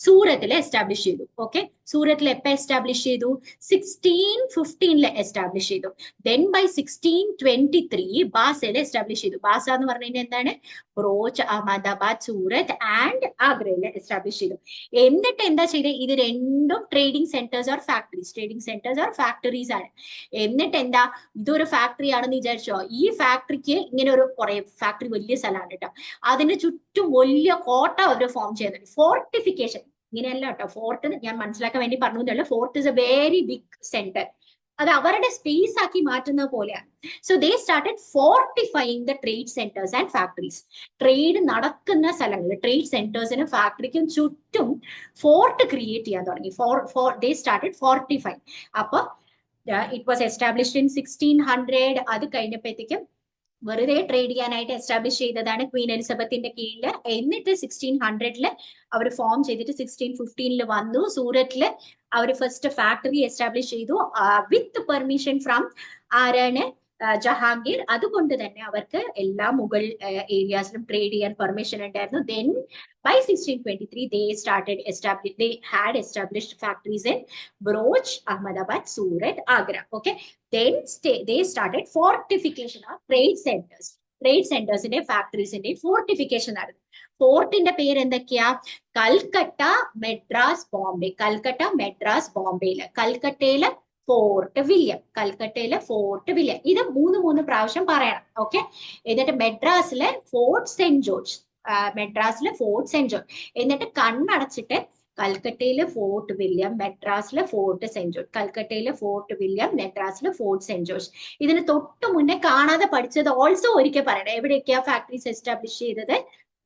സൂറത്തിൽ എസ്റ്റാബ്ലിഷ് ചെയ്തു. ഓക്കെ, സൂറത്തിൽ എപ്പോ എസ്റ്റാബ്ലിഷ് ചെയ്തു? 1615 എസ്റ്റാബ്ലിഷ് ചെയ്തു. ദെൻ ബൈ 1623 ബാസയിൽ എസ്റ്റാബ്ലിഷ് ചെയ്തു. ബാസ എന്ന് പറഞ്ഞു കഴിഞ്ഞാൽ എന്താണ്? ബ്രോച്ച്, അഹമ്മദാബാദ്, സൂറത്ത് ആൻഡ് ആഗ്രയിൽ എസ്റ്റാബ്ലിഷ് ചെയ്തു. എന്നിട്ട് എന്താ ചെയ്തത്? ഇത് രണ്ടും trading centres or factories, trading centres or factories ആണ്. എന്നിട്ട് എന്താ, ഇതൊരു ഫാക്ടറി ആണെന്ന് വിചാരിച്ചോ? ഈ ഫാക്ടറിക്ക് ഇങ്ങനെ ഒരു കുറെ ഫാക്ടറി വലിയ സ്ഥലമാണ് കേട്ടോ, അതിന് ചുറ്റും വലിയ കോട്ട അവർ ഫോം ചെയ്യുന്നുണ്ട്. ഫോർട്ടിഫിക്കേഷൻ ഇങ്ങനെയല്ല കേട്ടോ, ഫോർട്ട് ഞാൻ മനസ്സിലാക്കാൻ വേണ്ടി പറഞ്ഞു. Fort is a very big centre, അത് അവരുടെ സ്പേസ് ആക്കി മാറ്റുന്നത് പോലെയാണ്. So they started fortifying the trade centres and factories. Trade നടക്കുന്ന സ്ഥലങ്ങൾ, ട്രേഡ് സെന്റേഴ്സിനും ഫാക്ടറിക്കും ചുറ്റും ഫോർട്ട് ക്രിയേറ്റ് ചെയ്യാൻ തുടങ്ങി. ദേ സ്റ്റാർട്ടഡ് ഫോർട്ടിഫൈ. അപ്പൊ ഇറ്റ് വാസ് എസ്റ്റാബ്ലിഷ്ഡ് ഇൻ 1600. അത് കഴിഞ്ഞപ്പോഴത്തേക്കും വെറുതെ ട്രേഡ് ചെയ്യാനായിട്ട് എസ്റ്റാബ്ലിഷ് ചെയ്തതാണ് ക്വീൻ എലിസബത്തിന്റെ കീഴിൽ. എന്നിട്ട് 1600 അവർ ഫോം ചെയ്തിട്ട് 1615 വന്നു. സൂററ്റില് അവർ ഫസ്റ്റ് ഫാക്ടറി എസ്റ്റാബ്ലിഷ് ചെയ്തു വിത്ത് പെർമിഷൻ ഫ്രം ആരാണ്? ജഹാംഗീർ. അതുകൊണ്ട് തന്നെ അവർക്ക് എല്ലാ മുഗൾ ഏരിയാസിലും ട്രേഡ് ചെയ്യാൻ പെർമിഷൻ ഉണ്ടായിരുന്നു. Then by 1623 they had established factories in Bharuch, Ahmedabad, Surat, Agra. Okay, then they started fortification of trade centers. Trade സെന്റേഴ്സിന്റെ ഫാക്ടറീസിന്റെ ഫോർട്ടിഫിക്കേഷൻ നടന്നു. ഫോർട്ടിന്റെ പേര് എന്തൊക്കെയാ? കൽക്കട്ട, മെഡ്രാസ്, ബോംബെ. കൽക്കട്ട, മെഡ്രാസ്, ബോംബെയില്. കൽക്കട്ടയില് ഫോർട്ട് വില്യം, കൽക്കട്ടയിലെ ഫോർട്ട് വില്യം. ഇത് മൂന്ന് പ്രാവശ്യം പറയണം. ഓക്കെ, എന്നിട്ട് മെഡ്രാസിലെ ഫോർട്ട് സെന്റ് ജോർജ്, മെഡ്രാസിലെ ഫോർട്ട് സെന്റ് ജോർജ്. എന്നിട്ട് കണ്ണടച്ചിട്ട് കൽക്കട്ടയിലെ ഫോർട്ട് വില്യം, മെഡ്രാസിലെ ഫോർട്ട് സെന്റ് ജോർജ്, കൽക്കട്ടയിലെ ഫോർട്ട് വില്യം, മെഡ്രാസിലെ ഫോർട്ട് സെന്റ് ജോർജ്. ഇതിന് തൊട്ട് മുന്നേ കാണാതെ പഠിച്ചത് ഓൾസോ ഒരിക്കൽ പറയണം. എവിടെയൊക്കെയാ ഫാക്ടറീസ് എസ്റ്റാബ്ലിഷ് ചെയ്തത്?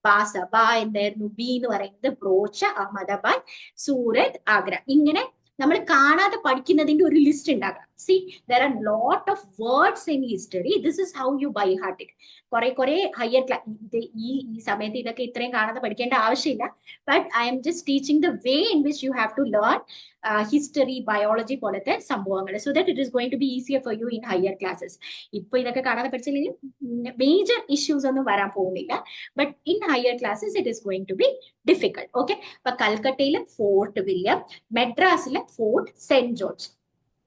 ബാസ, ബാ എന്തായിരുന്നു? ബി എന്ന് പറയുന്നത് ബ്രോച്ച്, അഹമ്മദാബാദ്, സൂറത്ത്, ആഗ്ര. ഇങ്ങനെ നമ്മൾ കാണാതെ പഠിക്കുന്നതിന്റെ ഒരു ലിസ്റ്റ് ഉണ്ടാക്കണം. C, there are lot of words in history. This is how you by heart it. കുറെ ഹയർ ക്ലാസ് ഈ സമയത്ത് ഇതൊക്കെ ഇത്രയും കാണാതെ പഠിക്കേണ്ട ആവശ്യമില്ല. But I am just teaching the way in which you have to learn history, biology പോലത്തെ സംഭവങ്ങൾ, so that it is going to be easier for you in higher classes. ഇപ്പൊ ഇതൊക്കെ കാണാതെ പഠിച്ചില്ലെങ്കിൽ മേജർ ഇഷ്യൂസ് ഒന്നും വരാൻ പോകുന്നില്ല. But in higher classes it is going to be difficult. Okay, അപ്പൊ കൽക്കട്ടയിലെ ഫോർട്ട് വില്യം, മെഡ്രാസിലെ ഫോർട്ട് സെന്റ് ജോർജ്,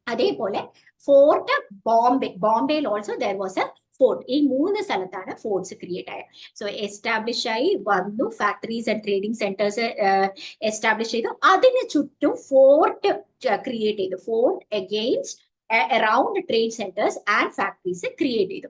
അതേപോലെ ഫോർട്ട് ബോംബെ, ബോംബെയിൽ also there was A fort. ഈ 3 സ്ഥലത്താണ് ഫോർട്ട്സ് ക്രിയേറ്റ് ആയത്. സോ എസ്റ്റാബ്ലിഷ് ആയി വന്നു, factories and trading centres establish ചെയ്തു. അതിന് ചുറ്റും ഫോർട്ട് ക്രിയേറ്റ് ചെയ്തു. Fort against around trade centres and factories create ചെയ്തു.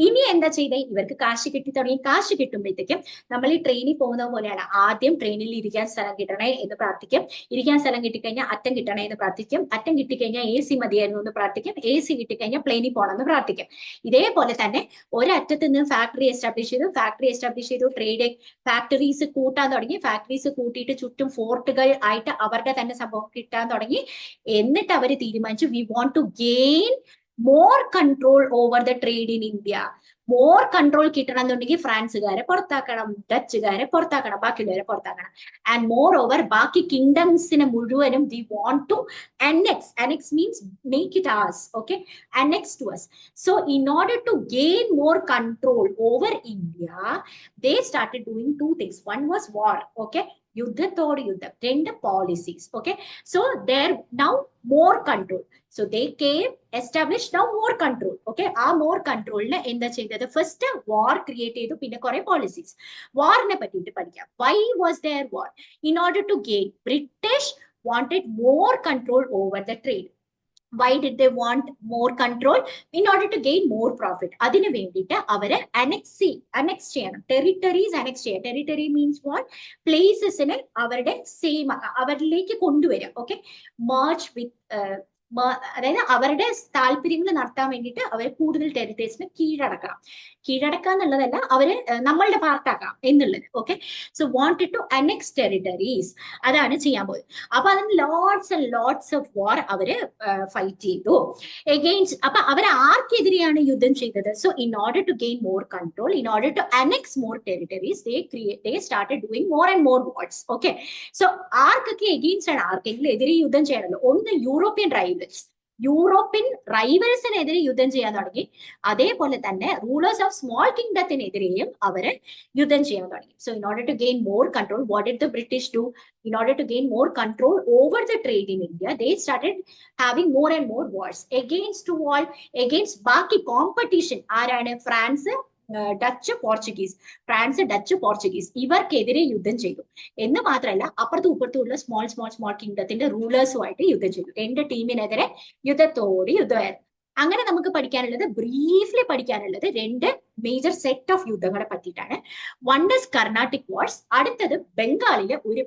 ഇനി എന്താ ചെയ്തേ? ഇവർക്ക് കാശ് കിട്ടി തുടങ്ങി. കാശ് കിട്ടുമ്പോഴത്തേക്കും നമ്മൾ ഈ ട്രെയിനിൽ പോകുന്ന പോലെയാണ്. ആദ്യം ട്രെയിനിൽ ഇരിക്കാൻ സ്ഥലം കിട്ടണേ എന്ന് പ്രാർത്ഥിക്കും. ഇരിക്കാൻ സ്ഥലം കിട്ടിക്കഴിഞ്ഞാൽ അറ്റം കിട്ടണേ എന്ന് പ്രാർത്ഥിക്കും. അറ്റം കിട്ടിക്കഴിഞ്ഞാൽ AC മതിയായിരുന്നു എന്ന് പ്രാർത്ഥിക്കും. AC കിട്ടിക്കഴിഞ്ഞാൽ പ്ലെയിനിൽ പോകണം എന്ന് പ്രാർത്ഥിക്കും. ഇതേപോലെ തന്നെ ഒരറ്റത്ത് നിന്ന് ഫാക്ടറി എസ്റ്റാബ്ലിഷ് ചെയ്തു. ട്രേഡ് ഫാക്ടറീസ് കൂട്ടാൻ തുടങ്ങി. ഫാക്ടറീസ് കൂട്ടിയിട്ട് ചുറ്റും ഫോർട്ടുകൾ ആയിട്ട് അവരുടെ തന്നെ സംഭവം കിട്ടാൻ തുടങ്ങി. എന്നിട്ട് അവർ തീരുമാനിച്ചു, we want to gain more control over the trade in India. More control കിട്ടണം എന്നുണ്ടെങ്കിൽ ഫ്രാൻസുകാരെ പുറത്താക്കണം, ഡച്ചുകാരെ പുറത്താക്കണം, ബാക്കിയുള്ളവരെ പുറത്താക്കണം. ആൻഡ് മോർ ഓവർ ബാക്കി കിങ്ഡംസിനെ മുഴുവനും we want to annex means make it ours. Okay, annex to us. So in order to gain more control over India, they started doing 2 things. One was war. Okay, യുദ്ധത്തോട് യുദ്ധം. 2 policies. Okay, so there now more control. So they came, established now more control. Okay, ആ more controlന് എന്താ ചെയ്തത്? ഫസ്റ്റ് വാർ ക്രിയേറ്റ് ചെയ്തു, പിന്നെ കുറെ പോളിസീസ്. വാറിനെ പറ്റിയിട്ട് പഠിക്കാം. Why was there war? In order to gain, British wanted more control over the trade. Why did they want more control? In order to gain more profit. അതിന് വേണ്ടിയിട്ട് അവര് annex ചെയ്യണം, ടെറിട്ടറീസ് annex ചെയ്യാം. Territory means what? പ്ലേസസിനെ അവരുടെ സെയിം അവരിലേക്ക് കൊണ്ടുവരാം. ഓക്കെ, merge with അതായത് അവരുടെ താല്പര്യങ്ങൾ നടത്താൻ വേണ്ടിയിട്ട് അവർ കൂടുതൽ ടെറിട്ടറീസിനെ കീഴടക്കുക എന്നുള്ളതല്ല, അവര് നമ്മളുടെ പാർട്ടാക്കാം എന്നുള്ളത്. Okay, so wanted to annex territories, അതാണ് ചെയ്യാൻ പോയത്. അപ്പൊ അതിന് lots and lots of war അവര് ഫൈറ്റ് ചെയ്തു എഗെയിൻസ്റ്റ്. അപ്പൊ അവർ ആർക്കെതിരെയാണ് യുദ്ധം ചെയ്തത്? So in order to gain more control, in order to annex more territories, they started doing more and more wars. Okay, so ആർക്കൊക്കെ എഗെയിൻസ്റ്റ് ആണ്? ആർക്കെങ്കിലും എതിരെ യുദ്ധം ചെയ്യണമല്ലോ. ഒന്ന് യൂറോപ്യൻ റൈവൽസിനെതിരെ യുദ്ധം ചെയ്യാൻ തുടങ്ങി. അതേപോലെ തന്നെ റൂളേഴ്സ് ഓഫ് സ്മോൾ കിങ്ഡത്തിനെതിരെയും അവര് യുദ്ധം ചെയ്യാൻ തുടങ്ങി. So in order to gain more control, what did the British do? In order to gain more control over the trade in India, they started having more and more wars against all, against ബാക്കി കോമ്പറ്റീഷൻ ആരാണ്? ഫ്രാൻസ്, ഡച്ച്, പോർച്ചുഗീസ് ഇവർക്കെതിരെ യുദ്ധം ചെയ്തു. എന്ന് മാത്രമല്ല, അപ്പുറത്തും ഇപ്പുറത്തുമുള്ള സ്മോൾ കിങ്ഡത്തിന്റെ റൂളേഴ്സുമായിട്ട് യുദ്ധം ചെയ്തു. രണ്ട് ടീമിനെതിരെ യുദ്ധമായിരുന്നു. അങ്ങനെ നമുക്ക് പഠിക്കാനുള്ളത്, ബ്രീഫ്ലി പഠിക്കാനുള്ളത്, രണ്ട് മേജർ സെറ്റ് ഓഫ് യുദ്ധങ്ങളെ പറ്റിയിട്ടാണ്. വൺ ഇസ് കർണാട്ടിക് വാർസ്, അടുത്തത് ബംഗാളിലെ ഒരു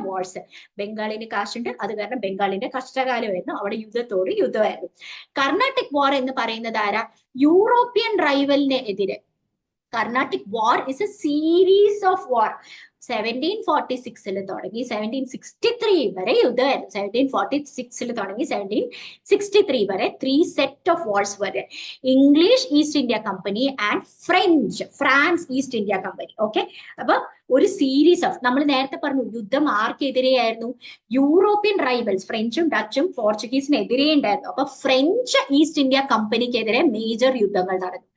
വാർസ്. ബംഗാളിന് കാശുണ്ട്, അത് കാരണം ബംഗാളിന്റെ കഷ്ടകാലമായിരുന്നു, അവിടെ യുദ്ധമായിരുന്നു. കർണാട്ടിക് വാർ എന്ന് പറയുന്നത് ആരാ? യൂറോപ്യൻ റൈവലിന് എതിരെ. Carnatic War is a series of war. 1746 തുടങ്ങി 1763 വരെ യുദ്ധമായിരുന്നു. 1746 തുടങ്ങി 1763 വരെ 3 സെറ്റ് ഓഫ് വാർസ് വരെ. English East India company and France east India company. Okay, അപ്പൊ ഒരു സീരീസ് ഓഫ്, നമ്മൾ നേരത്തെ പറഞ്ഞു യുദ്ധം ആർക്കെതിരെയായിരുന്നു? യൂറോപ്യൻ റൈവൽസ്, ഫ്രഞ്ചും ഡച്ചും പോർച്ചുഗീസിനെതിരെ ഉണ്ടായിരുന്നു. അപ്പൊ ഫ്രഞ്ച് ഈസ്റ്റ് ഇന്ത്യ കമ്പനിക്കെതിരെ മേജർ യുദ്ധങ്ങൾ നടന്നു.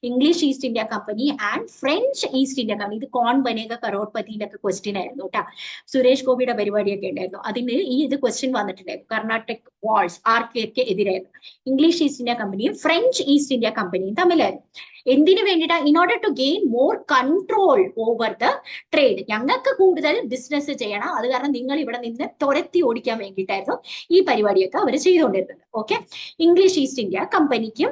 English East India company and French east India company. ഇത് കോൺ ബനേഗ കരോഡ്പതിയിലൊക്കെ ക്വസ്റ്റ്യൻ ആയിരുന്നു കേട്ടോ. സുരേഷ് ഗോപിയുടെ പരിപാടിയൊക്കെ ഉണ്ടായിരുന്നു, അതിന് ഇത് ക്വസ്റ്റ്യൻ വന്നിട്ടുണ്ടായിരുന്നു. കർണാട്ടിക് വാർസ് ആർക്കൊക്കെ എതിരായിരുന്നു? ഇംഗ്ലീഷ് ഈസ്റ്റ് ഇന്ത്യ കമ്പനിയും ഫ്രഞ്ച് ഈസ്റ്റ് ഇന്ത്യ കമ്പനിയും തമ്മിലായിരുന്നു. എന്തിനു വേണ്ടിയിട്ടാ? In order to gain more control over the trade. ഞങ്ങൾക്ക് കൂടുതൽ ബിസിനസ് ചെയ്യണം, അത് കാരണം നിങ്ങൾ ഇവിടെ നിന്ന് തുരത്തി ഓടിക്കാൻ വേണ്ടിയിട്ടായിരുന്നു ഈ പരിപാടിയൊക്കെ അവർ ചെയ്തുകൊണ്ടിരുന്നത്. ഓക്കെ, ഇംഗ്ലീഷ് ഈസ്റ്റ് ഇന്ത്യ കമ്പനിക്കും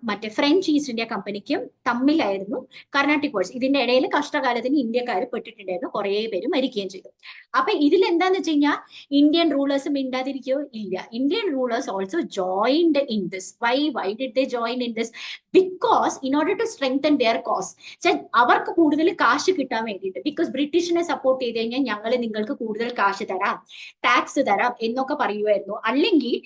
മറ്റേ ഫ്രഞ്ച് ഈസ്റ്റ് ഇന്ത്യ കമ്പനിക്കും തമ്മിലായിരുന്നു കർണാട്ടിക് വാർസ്. ഇതിന്റെ ഇടയിൽ കഷ്ടകാലത്തിന് ഇന്ത്യക്കാർ പെട്ടിട്ടുണ്ടായിരുന്നു, കുറെ പേര് മരിക്കുകയും ചെയ്തു. അപ്പൊ ഇതിൽ എന്താന്ന് വെച്ച് കഴിഞ്ഞാൽ ഇന്ത്യൻ റൂളേഴ്സ് മിണ്ടാതിരിക്കുകയോ ഇല്ല. Indian rulers also joined in this. Why did they join in this? Because in order to strengthen their cause, അവർക്ക് കൂടുതൽ കാശ് കിട്ടാൻ വേണ്ടിയിട്ട്. ബിക്കോസ് ബ്രിട്ടീഷിനെ സപ്പോർട്ട് ചെയ്ത് കഴിഞ്ഞാൽ ഞങ്ങൾ നിങ്ങൾക്ക് കൂടുതൽ കാശ് തരാം, ടാക്സ് തരാം എന്നൊക്കെ പറയുമായിരുന്നു. അല്ലെങ്കിൽ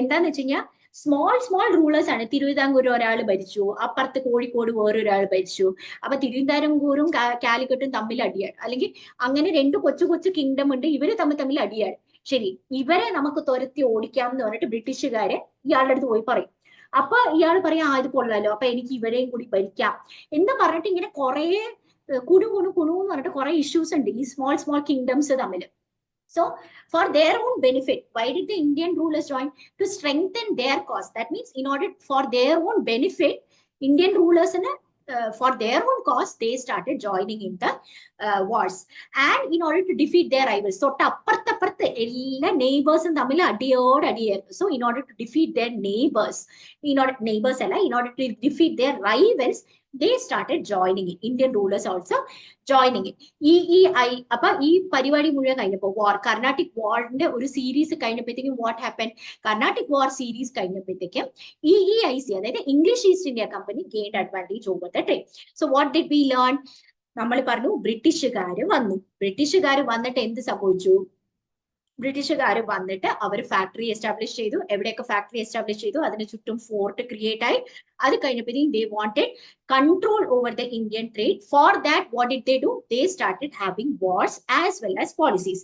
എന്താന്ന് വെച്ച് കഴിഞ്ഞാൽ സ്മോൾ റൂളേഴ്സ് ആണ്. തിരുവിതാംകൂർ ഒരാൾ ഭരിച്ചു, അപ്പുറത്ത് കോഴിക്കോട് വേറൊരാൾ ഭരിച്ചു. അപ്പൊ തിരുവിതാംകൂറും കാലിക്കട്ടും തമ്മിൽ അടിയാണ്, അല്ലെങ്കിൽ അങ്ങനെ രണ്ട് കൊച്ചു കിങ്ഡം ഉണ്ട്, ഇവര് തമ്മിൽ അടിയാണ്. ശരി, ഇവരെ നമുക്ക് തുരത്തി ഓടിക്കാം എന്ന് പറഞ്ഞിട്ട് ബ്രിട്ടീഷുകാരെ ഇയാളുടെ അടുത്ത് പോയി പറയും. അപ്പൊ ഇയാൾ പറയാം, ഇത് കൊള്ളാലോ, അപ്പൊ എനിക്ക് ഇവരെയും കൂടി ഭരിക്കാം എന്ന് പറഞ്ഞിട്ട് ഇങ്ങനെ കുറെ കുണു എന്ന് പറഞ്ഞിട്ട് കുറെ ഇഷ്യൂസ് ഉണ്ട് ഈ സ്മോൾ കിങ്ഡംസ് തമ്മിൽ. So for their own benefit, why did the Indian rulers join? To strengthen their cause. That means in order for their own benefit, Indian rulers for their own cause, they started joining in the wars. And in order to defeat their rivals, so apparthappurthe ella neighbors തമ്മിൽ അടിയായിരുന്നു. So in order to defeat their neighbors, in order to defeat their rivals, they started joining it. Indian rulers also joining it. അപ്പൊ ഈ പരിപാടി മുഴുവൻ കഴിഞ്ഞപ്പോ കർണാട്ടിക് വാറിന്റെ ഒരു സീരീസ് കഴിഞ്ഞപ്പോഴത്തേക്കും what happen? Carnatic war series കഴിഞ്ഞപ്പോഴത്തേക്കും EEIC, അതായത് English East India Company gained advantage over the trade. So what did we learn? നമ്മൾ പറഞ്ഞു ബ്രിട്ടീഷുകാർ വന്നിട്ട് എന്ത് സംഭവിച്ചു? ബ്രിട്ടീഷുകാർ വന്നിട്ട് അവർ ഫാക്ടറി എസ്റ്റാബ്ലിഷ് ചെയ്തു. എവിടെയൊക്കെ ഫാക്ടറി എസ്റ്റാബ്ലിഷ് ചെയ്തു അതിന് ചുറ്റും ഫോർട്ട് ക്രിയേറ്റ് ആയി. അത് കഴിഞ്ഞപ്പോഴത്തേക്കും they wanted control over the Indian trade. For that, what did they do? They started having wars as well as policies.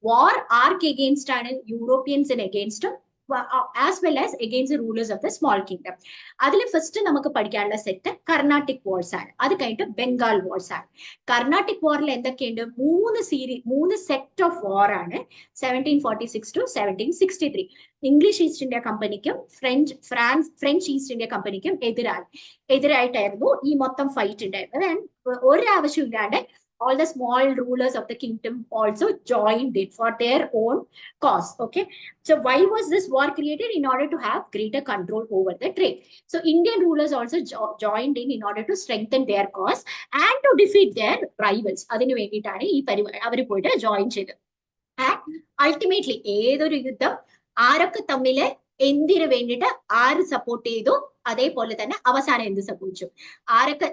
War arc against ആണ്? യൂറോപ്യൻസിന് against, as well as against the rulers of the small kingdom. അതിൽ ഫസ്റ്റ് നമുക്ക് പഠിക്കാനുള്ള സെറ്റ് കർണാട്ടിക് വാർസ് ആണ്. അത് കഴിഞ്ഞിട്ട് ബംഗാൾ വാർസ് ആണ്. കർണാട്ടിക് വാറിൽ എന്തൊക്കെയുണ്ട്? മൂന്ന് സെറ്റ് ഓഫ് വാർ ആണ് 1746 to 1763. ഇംഗ്ലീഷ് ഈസ്റ്റ് ഇന്ത്യ കമ്പനിക്കും ഫ്രഞ്ച് ഈസ്റ്റ് ഇന്ത്യ കമ്പനിക്കും എതിരായിട്ടായിരുന്നു ഈ മൊത്തം ഫൈറ്റ് ഉണ്ടായിരുന്നത്. ഒരാവശ്യമില്ലാണ്ട് all the small rulers of the kingdom also joined it for their own cause. Okay, so why was this war created? In order to have greater control over the trade. So Indian rulers also joined in order to strengthen their cause and to defeat their rivals. അതിനു വേണ്ടിയിട്ടാണ് ഈ പരിപാടി അവർ പോയിട്ട് ജോയിൻ ചെയ്തത്. And ultimately ഏതൊരു യുദ്ധം ആരൊക്കെ തമ്മില് എന്തിനു വേണ്ടിയിട്ട് ആര് സപ്പോർട്ട് ചെയ്തു, അതേപോലെ തന്നെ അവസാനം എന്ത് സംഭവിച്ചു, ആരൊക്കെ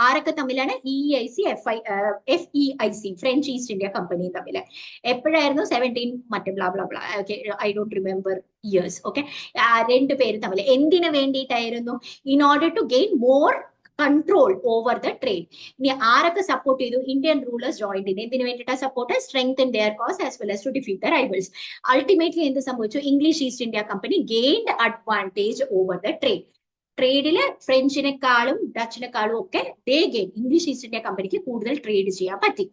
ആരൊക്കെ തമ്മിലാണ് EIC FEIC French east India കമ്പനിയും തമ്മിൽ എപ്പോഴായിരുന്നു 17 മറ്റേ blah blah blah, okay, I don't remember years. Okay, രണ്ടുപേര് തമ്മിൽ എന്തിനു വേണ്ടിയിട്ടായിരുന്നു? In order to gain more control over the trade. ഇനി ആരൊക്കെ സപ്പോർട്ട് ചെയ്തു? ഇന്ത്യൻ റൂളേഴ്സ് ജോയിന്റ് ചെയ്തു. എന്തിനു വേണ്ടിയിട്ടാണ് support? Strengthen their cause as well as to defeat the rivals. Ultimately എന്ത് സംഭവിച്ചു? English East India Company gained advantage over the trade. ട്രേഡില് ഫ്രഞ്ചിനെക്കാളും ഡച്ചിനെക്കാളും ഒക്കെ they gain, English East India കമ്പനിക്ക് കൂടുതൽ ട്രേഡ് ചെയ്യാൻ പറ്റി.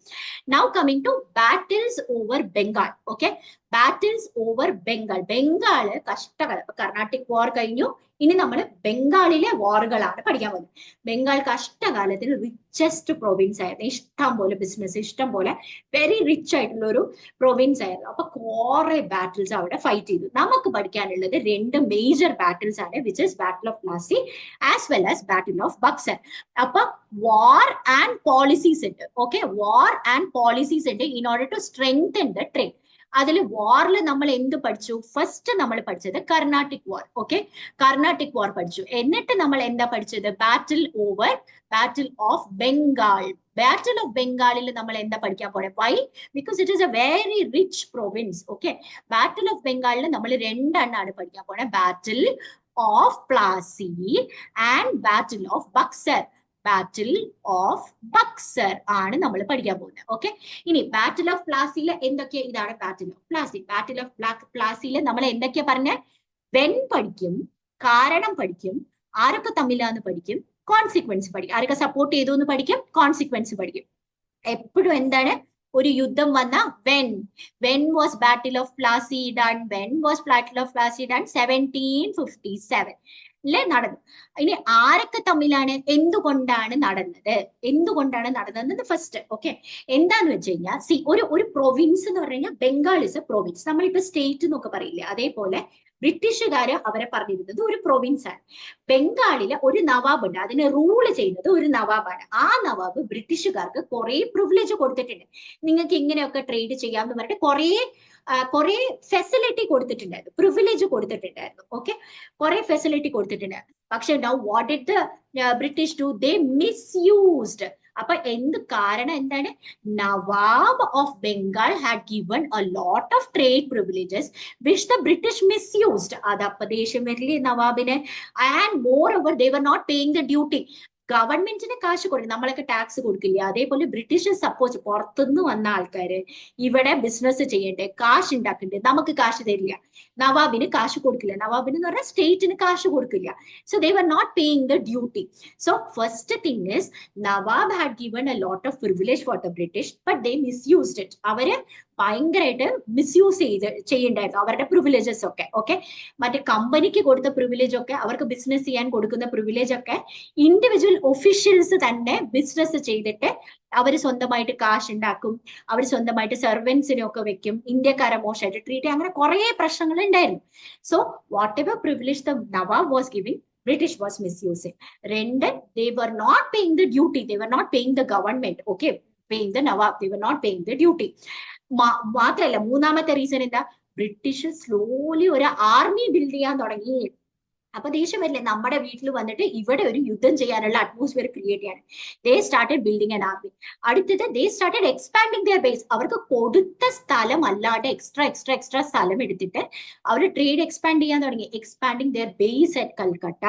Now coming to battles over Bengal. Okay, battles over Bengal. Bengal കഷ്ടകാലം. ഇപ്പൊ കർണാട്ടിക് വാർ കഴിഞ്ഞു, ഇനി നമ്മൾ ബംഗാളിലെ വാറുകളാണ് പഠിക്കാൻ പോകുന്നത്. ബംഗാൾ കഷ്ടകാലത്തിന് റിച്ചസ്റ്റ് പ്രൊവിൻസ് ആയിരുന്നു. ഇഷ്ടം പോലെ ബിസിനസ്, ഇഷ്ടം പോലെ വെരി റിച്ച് ആയിട്ടുള്ള ഒരു പ്രൊവിൻസ് ആയിരുന്നു. അപ്പൊ കുറെ ബാറ്റിൽസ് അവിടെ ഫൈറ്റ് ചെയ്തു. നമുക്ക് പഠിക്കാനുള്ളത് രണ്ട് മേജർ ബാറ്റിൽസ് ആണ്, which is battle of Plassey as well as battle of Buxar. അപ്പൊ വാർ ആൻഡ് പോളിസീസ് ഉണ്ട്. ഓക്കെ, വാർ ആൻഡ് പോളിസീസ് ഉണ്ട് in order to strengthen the trade. അതിൽ വാറിൽ നമ്മൾ എന്ത് പഠിച്ചു? ഫസ്റ്റ് നമ്മൾ പഠിച്ചത് Carnatic war. Okay, Carnatic war പഠിച്ചു. എന്നിട്ട് നമ്മൾ എന്താ പഠിച്ചത്? Battle of Bengal. Battle of ബംഗാളിൽ നമ്മൾ എന്താ പഠിക്കാൻ പോണേ? Why? Because it is a very rich province. Okay, battle of ബംഗാളിൽ നമ്മൾ രണ്ടെണ്ണാണ് പഠിക്കാൻ പോണേ, ബാറ്റിൽ of Plassey and battle of Buxar. Battle of Buxar ആണ് നമ്മൾ പഠിക്കാൻ പോകുന്നത്. ഓക്കെ, ഇനി ബാറ്റിൽ ഓഫ് പ്ലാസിയിൽ എന്തൊക്കെയാ? ഇതാണ് battle of Plassey. Battle of പ്ലാസിയിൽ നമ്മൾ എന്തൊക്കെയാ പറഞ്ഞ? വെൻ പഠിക്കും, കാരണം പഠിക്കും, ആരൊക്കെ തമ്മിലാന്ന് പഠിക്കും, കോൺസിക്വൻസ് പഠിക്കും, ആരൊക്കെ സപ്പോർട്ട് ചെയ്തു എന്ന് പഠിക്കും, കോൺസിക്വൻസ് പഠിക്കും. എപ്പോഴും എന്താണ്? ഒരു യുദ്ധം വന്ന when was battle of Plassey done? When was battle of Plassey done? 1757 അല്ലെ നടന്നു. ഇനി ആരൊക്കെ തമ്മിലാണ്, എന്തുകൊണ്ടാണ് നടന്നത് ഫസ്റ്റ്. ഓക്കെ, എന്താന്ന് വെച്ച് കഴിഞ്ഞാൽ സി, ഒരു പ്രൊവിൻസ് എന്ന് പറഞ്ഞു കഴിഞ്ഞാൽ ബംഗാൾ ഇസ് എ പ്രൊവിൻസ്. നമ്മളിപ്പോ സ്റ്റേറ്റ് എന്നൊക്കെ പറയില്ലേ, അതേപോലെ ബ്രിട്ടീഷുകാര് അവരെ പറഞ്ഞിരുന്നത് ഒരു പ്രൊവിൻസ് ആണ്. ബംഗാളിലെ ഒരു നവാബ് ഉണ്ട്, അതിനെ റൂൾ ചെയ്യുന്നത് ഒരു നവാബാണ്. ആ നവാബ് ബ്രിട്ടീഷുകാർക്ക് കുറെ പ്രിവിലേജ് കൊടുത്തിട്ടുണ്ട്. നിങ്ങൾക്ക് ഇങ്ങനെയൊക്കെ ട്രേഡ് ചെയ്യാമെന്ന് പറഞ്ഞിട്ട് കുറെ ഫെസിലിറ്റി കൊടുത്തിട്ടുണ്ടായിരുന്നു, പ്രിവിലേജ് കൊടുത്തിട്ടുണ്ടായിരുന്നു. ഓക്കെ, കുറെ ഫെസിലിറ്റി കൊടുത്തിട്ടുണ്ടായിരുന്നു. പക്ഷെ now what did the British do? They misused. അപ്പൊ എന്ത് കാരണം എന്താണ്? Nawab of Bengal had given a lot of trade privileges which the British misused. അത് അപ്പൊ ദേഷ്യം വരില്ലേ നവാബിന്? And moreover they were not paying the duty. ഗവൺമെന്റിന് കാശ് കൊടുക്കും, നമ്മളൊക്കെ ടാക്സ് കൊടുക്കില്ല, അതേപോലെ ബ്രിട്ടീഷ് സപ്പോസ് പുറത്തുനിന്ന് വന്ന ആൾക്കാര് ഇവിടെ ബിസിനസ് ചെയ്യണ്ടേ, കാശ് ഉണ്ടാക്കണ്ടേ, നമുക്ക് കാശ് തരില്ല, നവാബിന് കാശ് കൊടുക്കില്ല. നവാബിന് എന്ന് പറഞ്ഞാൽ സ്റ്റേറ്റിന് കാശ് കൊടുക്കില്ല. So they were not paying the duty. So first thing is nawab had given a lot of privilege for the British, but they misused it. അവര് ഭയങ്കരമായിട്ട് മിസ്യൂസ് ചെയ്യണ്ടായിരുന്നു അവരുടെ പ്രിവിലേജസ് ഒക്കെ. ഓക്കെ, മറ്റേ കമ്പനിക്ക് കൊടുത്ത പ്രിവിലേജ് ഒക്കെ, അവർക്ക് ബിസിനസ് ചെയ്യാൻ കൊടുക്കുന്ന പ്രിവിലേജ് ഒക്കെ ഇൻഡിവിജ്വൽ ഒഫീഷ്യൽസ് തന്നെ ബിസിനസ് ചെയ്തിട്ട് അവർ സ്വന്തമായിട്ട് കാശ് ഉണ്ടാക്കും, അവർ സ്വന്തമായിട്ട് സെർവൻസിനെ ഒക്കെ വെക്കും, ഇന്ത്യക്കാരെ മോശമായിട്ട് ട്രീറ്റ് ചെയ്യും, അങ്ങനെ കുറെ പ്രശ്നങ്ങൾ ഉണ്ടായിരുന്നു. So what ever privilege the Nawab was giving, British was misusing. രണ്ട്, they were not paying the duty, they were not paying the government, okay, paying the Nawab, they were not paying the duty. മാത്രല്ല മൂന്നാമത്തെ റീസൺ എന്താ? ബ്രിട്ടീഷ് സ്ലോലി ഒരു ആർമി ബിൽഡ് ചെയ്യാൻ തുടങ്ങി. അപ്പൊ ദേഷ്യം വരില്ലേ? നമ്മുടെ വീട്ടിൽ വന്നിട്ട് ഇവിടെ ഒരു യുദ്ധം ചെയ്യാനുള്ള അറ്റ്മോസ്ഫിയർ ക്രിയേറ്റ് ചെയ്യാണ്. They started building an army. അടുത്തത് they started expanding their base. അവർക്ക് കൊടുത്ത സ്ഥലം അല്ലാണ്ട് എക്സ്ട്രാ സ്ഥലം എടുത്തിട്ട് അവർ ട്രേഡ് എക്സ്പാൻഡ് ചെയ്യാൻ തുടങ്ങി. Expanding their base at Calcutta.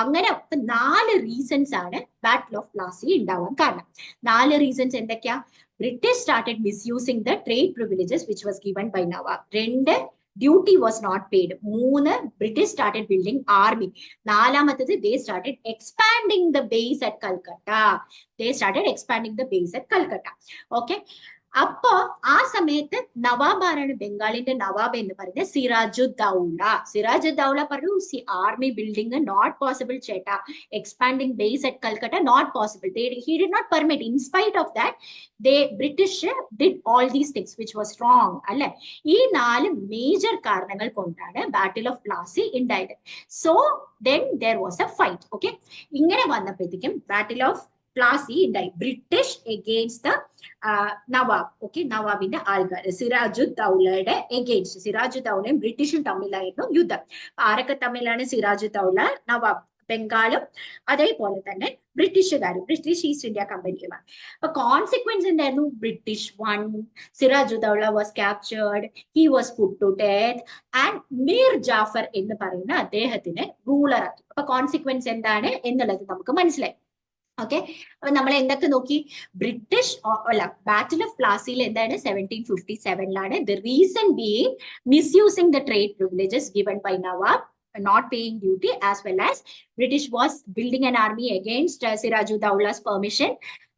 അങ്ങനെ 4 റീസൺസ് ആണ് ബാറ്റിൽ ഓഫ് പ്ലാസി ഉണ്ടാവാൻ കാരണം. 4 റീസൺസ് എന്തൊക്കെയാ? British started misusing the trade privileges which was given by Nawab. 2, duty was not paid. 3, British started building army. 4ാമത്തേത് they started expanding the base at Calcutta. They started expanding the base at Calcutta. Okay. അപ്പോ ആ സമയത്ത് നവാബ് ആരാണ്? ബംഗാളിന്റെ നവാബ് എന്ന് പറയുന്നത് സിറാജുദ്ദൗള. സിറാജുദ്ദൗള പറഞ്ഞു, ആർമി ബിൽഡിംഗ് നോട്ട് പോസിബിൾ ചേട്ടാ, expanding base at Calcutta not possible. He did not permit. In spite of that, British did all these things which was wrong. അല്ലെ? ഈ 4 മേജർ കാരണങ്ങൾ കൊണ്ടാണ് ബാറ്റിൽ ഓഫ് പ്ലാസി ഉണ്ടായത്. So then there was a fight. Okay, ഇങ്ങനെ വന്നപ്പോഴത്തേക്കും ബാറ്റിൽ ഓഫ് പ്ലാസി ഉണ്ടായി. British against the Nawab. Okay, നവാബിന്റെ ആൾക്കാർ സിറാജുദ്ദൗലയുടെ എഗെയിൻസ്റ്റ്. സിറാജുദ്ദൗലയും ബ്രിട്ടീഷും തമ്മിലായിരുന്നു യുദ്ധം. ആരൊക്കെ തമ്മിലാണ്? സിറാജുദ്ദൗല, നവാബ് ബംഗാളും അതേപോലെ തന്നെ ബ്രിട്ടീഷുകാരും, ബ്രിട്ടീഷ് ഈസ്റ്റ് ഇന്ത്യ കമ്പനിയുമാണ്. അപ്പൊ കോൺസിക്വൻസ് എന്തായിരുന്നു? British one, Sirajuddaula was captured, he was put to death and Mir Jafar എന്ന് പറയുന്ന അദ്ദേഹത്തിനെ റൂളർ ആക്കി. അപ്പൊ കോൺസിക്വൻസ് എന്താണ് എന്നുള്ളത് നമുക്ക് മനസ്സിലായി. ഓക്കെ, അപ്പൊ നമ്മൾ എന്തൊക്കെ നോക്കി? ബ്രിട്ടീഷ് അല്ല, ബാറ്റിൽ ഓഫ് പ്ലാസിയിൽ എന്താണ്? 1757 the reason being misusing the trade privileges given by Nawab, not paying duty, as well as British was building an army against Sirajuddaulla's permission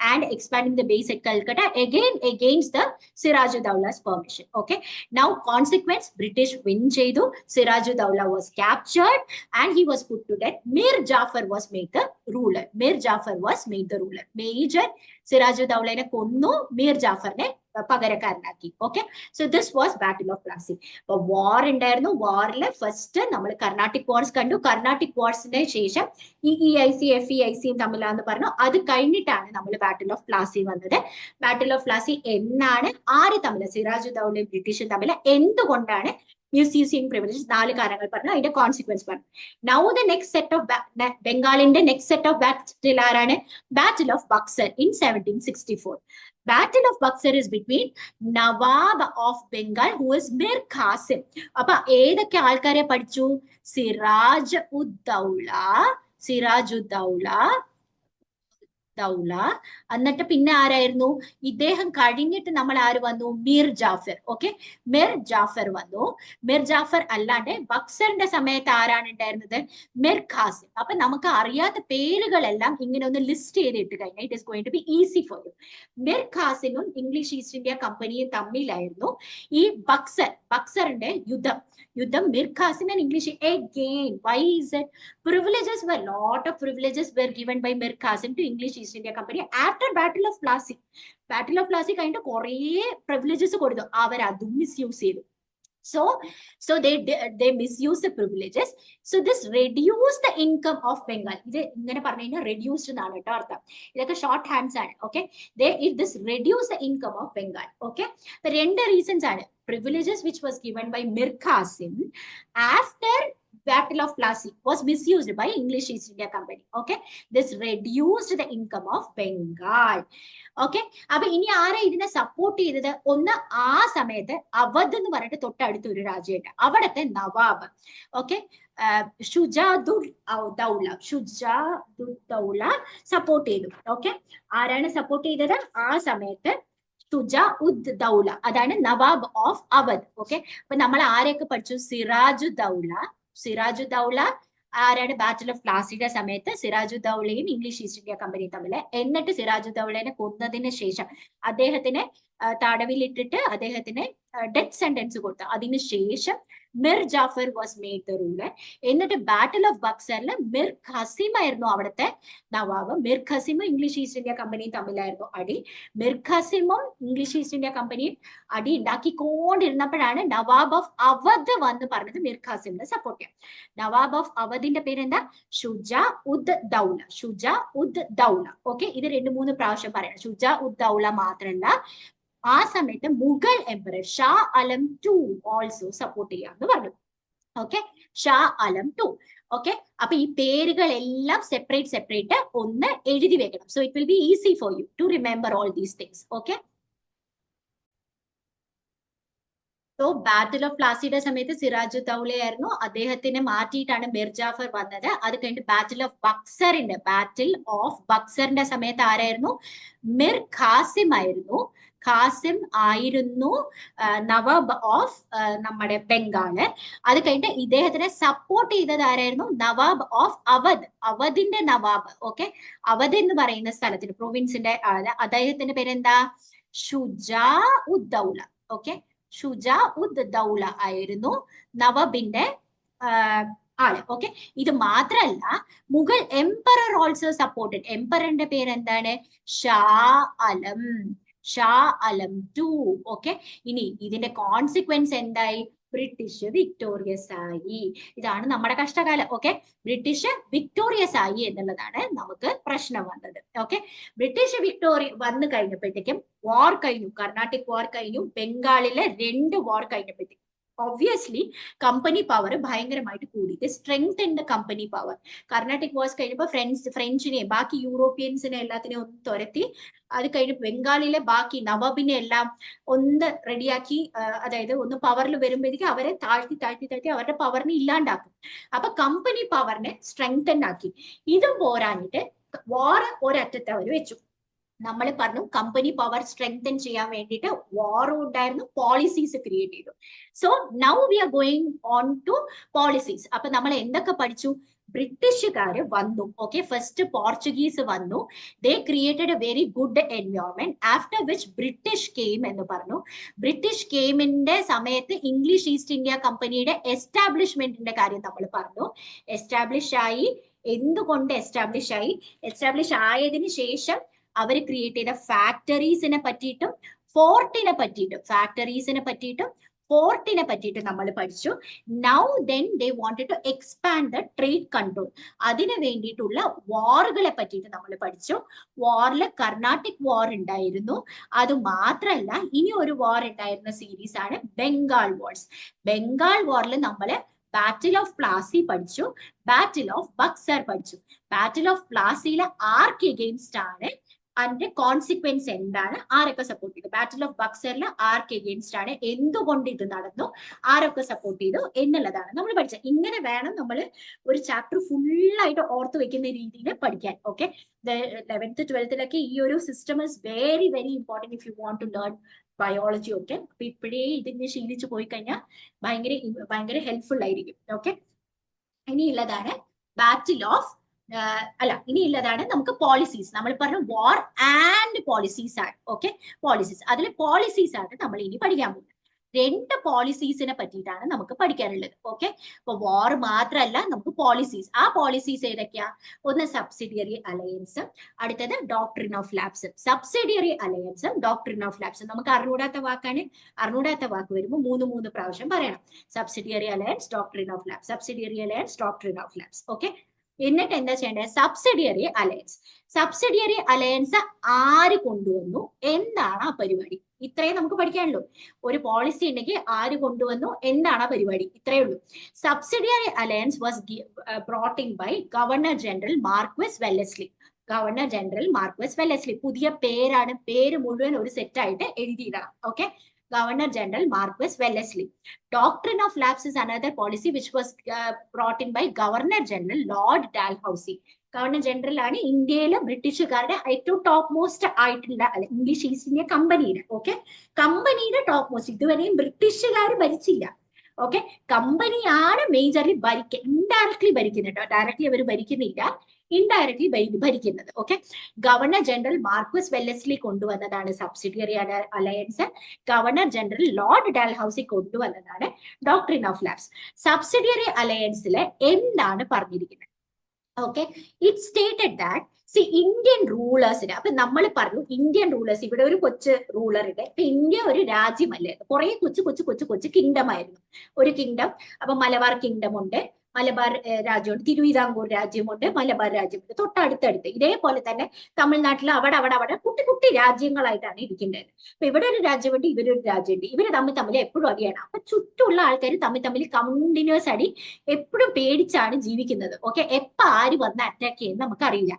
and expanding the base at Calcutta again against the Sirajuddaulla's permission. Okay, now consequence, British win chedu, Sirajuddaulla was captured and he was put to death. Mir Jafar was made the ruler. Mir Jafar was made the ruler. Major Sirajuddaulla ne konnu, Mir Jafar ne പകരക്കാരനാക്കി. Okay, so this was battle of Plassey. അപ്പൊ വാർ ഉണ്ടായിരുന്നു. വാറിൽ ഫസ്റ്റ് നമ്മൾ കർണാട്ടിക് വാർസ് കണ്ടു. കർണാട്ടിക് വാർസിന് ശേഷം EEIC FEIC തമ്മിലാന്ന് പറഞ്ഞു. അത് കഴിഞ്ഞിട്ടാണ് നമ്മൾ ബാറ്റിൽ ഓഫ് പ്ലാസി വന്നത്. ബാറ്റിൽ ഓഫ് പ്ലാസി എന്നാണ്? ആര് തമ്മിൽ? സിറാജുദ്ദൗലയും ബ്രിട്ടീഷും തമ്മിൽ. എന്തുകൊണ്ടാണ് മിസ്യൂസിങ് പ്രിവിലേജസ്? 4 കാരണങ്ങൾ പറഞ്ഞു, അതിന്റെ കോൺസിക്വൻസ് പറഞ്ഞു. Now the next set of ബംഗാളിന്റെ നെക്സ്റ്റ് സെറ്റ് ഓഫ് ബാറ്റിൽ ആരാണ്? Battle of Buxar in 1764. Battle of Buxar is between Nawab of Bengal, who is Mir Qasim. അപ്പൊ ഏതൊക്കെ ആൾക്കാരെ പഠിച്ചു? സിറാജുദ്ദൗല, എന്നിട്ട് പിന്നെ ആരായിരുന്നു? ഇദ്ദേഹം കഴിഞ്ഞിട്ട് നമ്മൾ ആര് വന്നു? മീർ ജാഫർ. ഓക്കെ, മിർ ജാഫർ വന്നു. മിർ ജാഫർ അല്ലാണ്ട് ബക്സറിന്റെ സമയത്ത് ആരാണ് ഉണ്ടായിരുന്നത്? മിർ ഖാസിം. അപ്പൊ നമുക്ക് അറിയാത്ത പേരുകളെല്ലാം ഇങ്ങനെ ഒന്ന് ലിസ്റ്റ് ചെയ്തിട്ട് കഴിഞ്ഞാൽ it is going to be easy for you. Mir ഖാസിമും ഇംഗ്ലീഷ് ഈസ്റ്റ് ഇന്ത്യ കമ്പനിയും തമ്മിലായിരുന്നു ഈ ബക്സറിന്റെ യുദ്ധം. Mir Qasim and English. Again, why is it? Privileges were, lot of privileges were given by Mir Qasim to English East India Company after Battle of Plassey. Battle of Plassey kind of കുറേ privileges കൊടുത്തു. അവർ അതും മിസ്യൂസ് ചെയ്തു. So they misuse the privileges. So this reduced the income of Bengal. ഇത് ഇങ്ങനെ പറഞ്ഞു കഴിഞ്ഞാൽ reduced എന്നാണ് കേട്ടോ അർത്ഥം. ഇതൊക്കെ ഷോർട്ട് ഹാൻഡ്സ് ആണ്. Okay, this reduced the income of Bengal. Okay, അപ്പൊ 2 റീസൺസ് ആണ്. Privileges which was given by Mir Qasim after Battle of Plassey was misused by English East India Company. Okay, this reduced the income of Bengal. Okay, അപ്പൊ ഇനി ആരാ ഇതിനെ സപ്പോർട്ട് ചെയ്തത്? ഒന്ന്, ആ സമയത്ത് അവധ് എന്ന് പറഞ്ഞിട്ട് തൊട്ടടുത്ത ഒരു രാജ്യമുണ്ട്, അവിടത്തെ നവാബ്. ഓക്കെ, ഷുജാഉദ്ദൗല സപ്പോർട്ട് ചെയ്തു. ഓക്കെ, ആരാണ് സപ്പോർട്ട് ചെയ്തത് ആ സമയത്ത്? ഷുജാഉദ്ദൗല, അതാണ് നവാബ് ഓഫ് അവധ്. ഓക്കെ, അപ്പൊ നമ്മൾ ആരെയൊക്കെ പഠിച്ചു? സിറാജുദ്ദൗല ആരാണ്? ബാറ്റിൽ ഓഫ് പ്ലാസിയുടെ സമയത്ത് സിറാജുദ്ദൗലയും ഇംഗ്ലീഷ് ഈസ്റ്റ് ഇന്ത്യ കമ്പനിയും തമ്മിൽ. എന്നിട്ട് സിറാജുദ്ദൗലനെ കൊന്നതിന് ശേഷം അദ്ദേഹത്തിനെ തടവിലിട്ടിട്ട് അദ്ദേഹത്തിന് ഡെത്ത് സെന്റൻസ് കൊടുത്തു. അതിനുശേഷം Mir Jafar was made the ruler. എന്നിട്ട് ബാറ്റിൽ ഓഫ് ബക്സറിൽ മിർ ഖസീം ആയിരുന്നു അവിടുത്തെ നവാബ്. മിർ ഖസീമും ഇംഗ്ലീഷ് ഈസ്റ്റ് ഇന്ത്യ കമ്പനിയും തമ്മിലായിരുന്നു അടി. മിർ ഖസീമും ഇംഗ്ലീഷ് ഈസ്റ്റ് ഇന്ത്യ കമ്പനിയും അടി ഉണ്ടാക്കിക്കൊണ്ടിരുന്നപ്പോഴാണ് നവാബ് ഓഫ് അവധ് വന്ന് പറഞ്ഞത് മിർ ഖസീമിനെ സപ്പോർട്ട് ചെയ്യാം. നവാബ് ഓഫ് അവധിന്റെ പേരെന്താ? ഷുജാഉദ്ദൗല. ഓക്കെ, ഇത് 2-3 പ്രാവശ്യം പറയണം. ഷുജാഉദ്ദൗല മാത്രമല്ല, ആ സമയത്ത് Mughal emperor Shah Alam II also support ചെയ്യാന്ന് പറഞ്ഞു. Okay, Shah Alam II. Okay, അപ്പൊ ഈ പേരുകളെല്ലാം സെപ്പറേറ്റ് ഒന്ന് എഴുതി വെക്കണം. So it will be easy for you to remember all these things. Okay, so battle of പ്ലാസിയുടെ സമയത്ത് സിറാജുദ്ദൗല ആയിരുന്നു, അദ്ദേഹത്തിനെ മാറ്റിയിട്ടാണ് മിർ ജാഫർ വന്നത്. അത് കഴിഞ്ഞിട്ട് ബാറ്റിൽ ഓഫ് ബക്സറിന്റെ സമയത്ത് ആരായിരുന്നു? മിർ ഖാസിം ആയിരുന്നു. നവാബ് ഓഫ് നമ്മുടെ ബംഗാള്. അത് കഴിഞ്ഞിട്ട് ഇദ്ദേഹത്തിനെ സപ്പോർട്ട് ചെയ്തത് ആരായിരുന്നു? നവാബ് ഓഫ് അവധിന്റെ നവാബ്. ഓക്കെ, അവധ് എന്ന് പറയുന്ന സ്ഥലത്തിന്, പ്രൊവിൻസിന്റെ അദ്ദേഹത്തിന്റെ പേരെന്താ? ഷുജാഉദ്ദൗല. ഓക്കെ, ഷുജാഉദ്ദൗല ആയിരുന്നു നവാബിന്റെ ആള്. ഓക്കെ, ഇത് മാത്രല്ല, മുഗൾ എംപറർ ഓൾസോ സപ്പോർട്ടഡ്. എംപററിന്റെ പേരെന്താണ്? ഷാ ആലം II. ഓക്കെ, ഇനി ഇതിന്റെ കോൺസിക്വൻസ് എന്തായി? ബ്രിട്ടീഷ് വിക്ടോറിയസ് ആയി. ഇതാണ് നമ്മുടെ കഷ്ടകാലം. ഓക്കെ, ബ്രിട്ടീഷ് വിക്ടോറിയസ് ആയി എന്നുള്ളതാണ് നമുക്ക് പ്രശ്നം വന്നത്. ഓക്കെ, ബ്രിട്ടീഷ് വിക്ടോറിയ വന്നു കഴിഞ്ഞപ്പോഴത്തേക്കും വാർ കഴിഞ്ഞു, കർണാട്ടിക് വാർ കഴിഞ്ഞു, ബംഗാളിലെ 2 വാർ കഴിഞ്ഞപ്പോഴത്തേക്കും ഒബ്വിയസ്ലി കമ്പനി പവർ ഭയങ്കരമായിട്ട് കൂടി. Strength in the company power. Carnatic wars കഴിഞ്ഞപ്പോൾ ഫ്രഞ്ചിനെ ബാക്കി യൂറോപ്യൻസിനെ എല്ലാത്തിനെയും ഒന്ന് തുരത്തി, അത് കഴിഞ്ഞ് ബംഗാളിലെ ബാക്കി നവാബിനെ എല്ലാം ഒന്ന് റെഡിയാക്കി, അതായത് ഒന്ന് പവറിൽ വരുമ്പോഴേക്കും അവരെ താഴ്ത്തി താഴ്ത്തി താഴ്ത്തി അവരുടെ പവറിനെ ഇല്ലാണ്ടാക്കും. അപ്പൊ കമ്പനി പവറിനെ സ്ട്രെങ്തൻ ആക്കി. ഇതും പോരാഞ്ഞിട്ട് വാർ ഒരറ്റത്ത് അവർ വെച്ചു. നമ്മൾ പറഞ്ഞു കമ്പനി പവർ സ്ട്രെങ്തൻ ചെയ്യാൻ വേണ്ടിയിട്ട് വാറും ഉണ്ടായിരുന്നു, പോളിസീസ് ക്രിയേറ്റ് ചെയ്തു. So now we are going on to policies. അപ്പൊ നമ്മൾ എന്തൊക്കെ പഠിച്ചു? ബ്രിട്ടീഷുകാര് വന്നു. ഓക്കെ, ഫസ്റ്റ് പോർച്ചുഗീസ് വന്നു. They created a very good environment. After which British came എന്ന് പറഞ്ഞു. ബ്രിട്ടീഷ് കെയിമിന്റെ സമയത്ത് ഇംഗ്ലീഷ് ഈസ്റ്റ് ഇന്ത്യ കമ്പനിയുടെ എസ്റ്റാബ്ലിഷ്മെന്റിന്റെ കാര്യം നമ്മൾ പറഞ്ഞു. എസ്റ്റാബ്ലിഷ് ആയി. എന്തുകൊണ്ട് എസ്റ്റാബ്ലിഷ് ആയി? എസ്റ്റാബ്ലിഷ് ആയതിനു ശേഷം അവർ ക്രിയേറ്റ് ചെയ്ത ഫാക്ടറീസിനെ പറ്റിയിട്ടും ഫോർട്ടിനെ പറ്റിയിട്ടും നമ്മൾ പഠിച്ചു. Now then they wanted to expand the trade control. അതിനു വേണ്ടിയിട്ടുള്ള വാറുകളെ പറ്റിയിട്ട് നമ്മൾ പഠിച്ചു. വാറിൽ കർണാട്ടിക് വാർ ഉണ്ടായിരുന്നു. അത് മാത്രമല്ല, ഇനി ഒരു വാർ ഉണ്ടായിരുന്ന സീരീസ് ആണ് ബംഗാൾ വാർസ്. ബംഗാൾ വാറിൽ നമ്മൾ ബാറ്റിൽ ഓഫ് പ്ലാസി പഠിച്ചു, ബാറ്റിൽ ഓഫ് ബക്സർ പഠിച്ചു. ബാറ്റിൽ ഓഫ് പ്ലാസിയിലെ ആർക്ക് എഗെയിൻസ്റ്റ് ആണ്, അതിന്റെ കോൺസിക്വൻസ് എന്താണ്, ആരൊക്കെ സപ്പോർട്ട് ചെയ്തു? ബാറ്റിൽ ഓഫ് ബക്സറിൽ ആർക്ക് എഗെയിൻസ്റ്റ് ആണ്, എന്തുകൊണ്ട് ഇത് നടന്നു, ആരൊക്കെ സപ്പോർട്ട് ചെയ്തു എന്നുള്ളതാണ് നമ്മൾ പഠിച്ചത്. ഇങ്ങനെ വേണം നമ്മൾ ഒരു ചാപ്റ്റർ ഫുള്ളായിട്ട് ഓർത്ത് വെക്കുന്ന രീതിയിൽ പഠിക്കാൻ. ഓക്കെ, 11th 12th ഈ ഒരു system is very very important if you want to learn biology. Okay, അപ്പൊ ഇപ്പോഴേ ഇതിന് ശീലിച്ചു പോയി കഴിഞ്ഞാൽ ഭയങ്കര ഹെൽപ്ഫുൾ ആയിരിക്കും. ഓക്കെ, ഇനിയുള്ളതാണ് ബാറ്റിൽ ഓഫ് ഇനിയുള്ളതാണ് നമുക്ക് പോളിസീസ്. നമ്മൾ പറഞ്ഞു വാർ ആൻഡ് പോളിസീസ് ആണ്. Okay, policies. അതിൽ പോളിസീസ് ആണ് നമ്മൾ ഇനി പഠിക്കാൻ പോകുന്നത്. 2 പോളിസീസിനെ പറ്റിയിട്ടാണ് നമുക്ക് പഠിക്കാനുള്ളത്. ഓക്കെ, അപ്പൊ വാർ മാത്രമല്ല, നമുക്ക് പോളിസീസ്. ആ പോളിസീസ് ഏതൊക്കെയാ? ഒന്ന് സബ്സിഡിയറി അലയൻസും, അടുത്തത് ഡോക്ട്രിൻ ഓഫ് ലാപ്സും. സബ്സിഡിയറി അലയൻസും ഡോക്ട്രിൻ ഓഫ് ലാപ്സും നമുക്ക് അറിഞ്ഞൂടാത്ത വാക്കാണ്. അറിഞ്ഞൂടാത്ത വാക്ക് വരുമ്പോൾ 3 പ്രാവശ്യം പറയണം. Subsidiary alliance, doctrine of lapse, subsidiary alliance, doctrine of lapse. Okay, എന്നിട്ട് എന്താ ചെയ്യേണ്ടത്? Subsidiary alliance. സബ്സിഡിയറി അലയൻസ് ആര് കൊണ്ടുവന്നു, എന്താണ് ആ പരിപാടി? ഇത്രയും നമുക്ക് പഠിക്കാനുള്ളൂ. ഒരു പോളിസി ഉണ്ടെങ്കിൽ ആര് കൊണ്ടുവന്നു, എന്താണ് ആ പരിപാടി, ഇത്രയേ ഉള്ളൂ. Subsidiary alliance was brought in by Governor General Marquess Wellesley. Governor General Marquess Wellesley. പുതിയ പേരാണ്, പേര് മുഴുവൻ ഒരു സെറ്റ് ആയിട്ട് എഴുതിയിടണം. Okay, Governor General Marquess Wellesley. Doctrine of lapse is another policy which was brought in by Governor General Lord Dalhousie. Governor General ആണ് ഇന്ത്യയിലെ ബ്രിട്ടീഷുകാരുടെ ഏറ്റവും ടോപ്പ് മോസ്റ്റ് ആയിട്ടുള്ള ഇംഗ്ലീഷ് ഈസ്റ്റ് ഇന്ത്യ കമ്പനിയുടെ. ഓക്കെ, കമ്പനിയുടെ ടോപ്പ് മോസ്റ്റ്. ഇതുവരെയും ബ്രിട്ടീഷുകാർ ഭരിച്ചില്ല. ഓക്കെ, കമ്പനിയാണ് മേജർലി ഇൻഡയറക്ട്ലി ഭരിക്കുന്നത് കേട്ടോ. ഡയറക്ട്ലി അവർ ഭരിക്കുന്നില്ല, ഇൻഡയറക്ട്ലി ഭരിക്കുന്നത്. Okay, Governor General Marquess Wellesley കൊണ്ടുവന്നതാണ് subsidiary alliance. Governor General Lord Dalhousie കൊണ്ടുവന്നതാണ് ഡോക്ട്രിൻ ഓഫ് ലാപ്സ്. സബ്സിഡിയറി അലയൻസിൽ എന്താണ് പറഞ്ഞിരിക്കുന്നത്? Okay, it stated that Indian റൂളേഴ്സിന്, അപ്പൊ നമ്മൾ പറഞ്ഞു ഇന്ത്യൻ റൂളേഴ്സ്, ഇവിടെ ഒരു കൊച്ചു റൂളർ ഉണ്ട്. ഇപ്പൊ ഇന്ത്യ ഒരു രാജ്യമല്ലായിരുന്നു, കുറെ കൊച്ചു കിങ്ഡം ആയിരുന്നു. ഒരു കിങ്ഡം, അപ്പൊ മലബാർ കിങ്ഡം ഉണ്ട്, മലബാർ രാജ്യമുണ്ട്, തിരുവിതാംകൂർ രാജ്യമുണ്ട്, മലബാർ രാജ്യമുണ്ട്, തൊട്ടടുത്തടുത്ത്. ഇതേപോലെ തന്നെ തമിഴ്നാട്ടിൽ അവിടെ കുട്ടി രാജ്യങ്ങളായിട്ടാണ് ഇരിക്കേണ്ടത്. അപ്പൊ ഇവിടെ ഒരു രാജ്യമുണ്ട്, ഇവരൊരു രാജ്യമുണ്ട്, ഇവര് തമ്മിൽ എപ്പോഴും അടിയാണ്. അപ്പൊ ചുറ്റുമുള്ള ആൾക്കാർ തമ്മിൽ കണ്ടിന്യൂസ് അടി, എപ്പോഴും പേടിച്ചാണ് ജീവിക്കുന്നത്. ഓക്കെ, എപ്പോ ആര് വന്ന് അറ്റാക്ക് ചെയ്യുന്നത് നമുക്കറിയില്ല,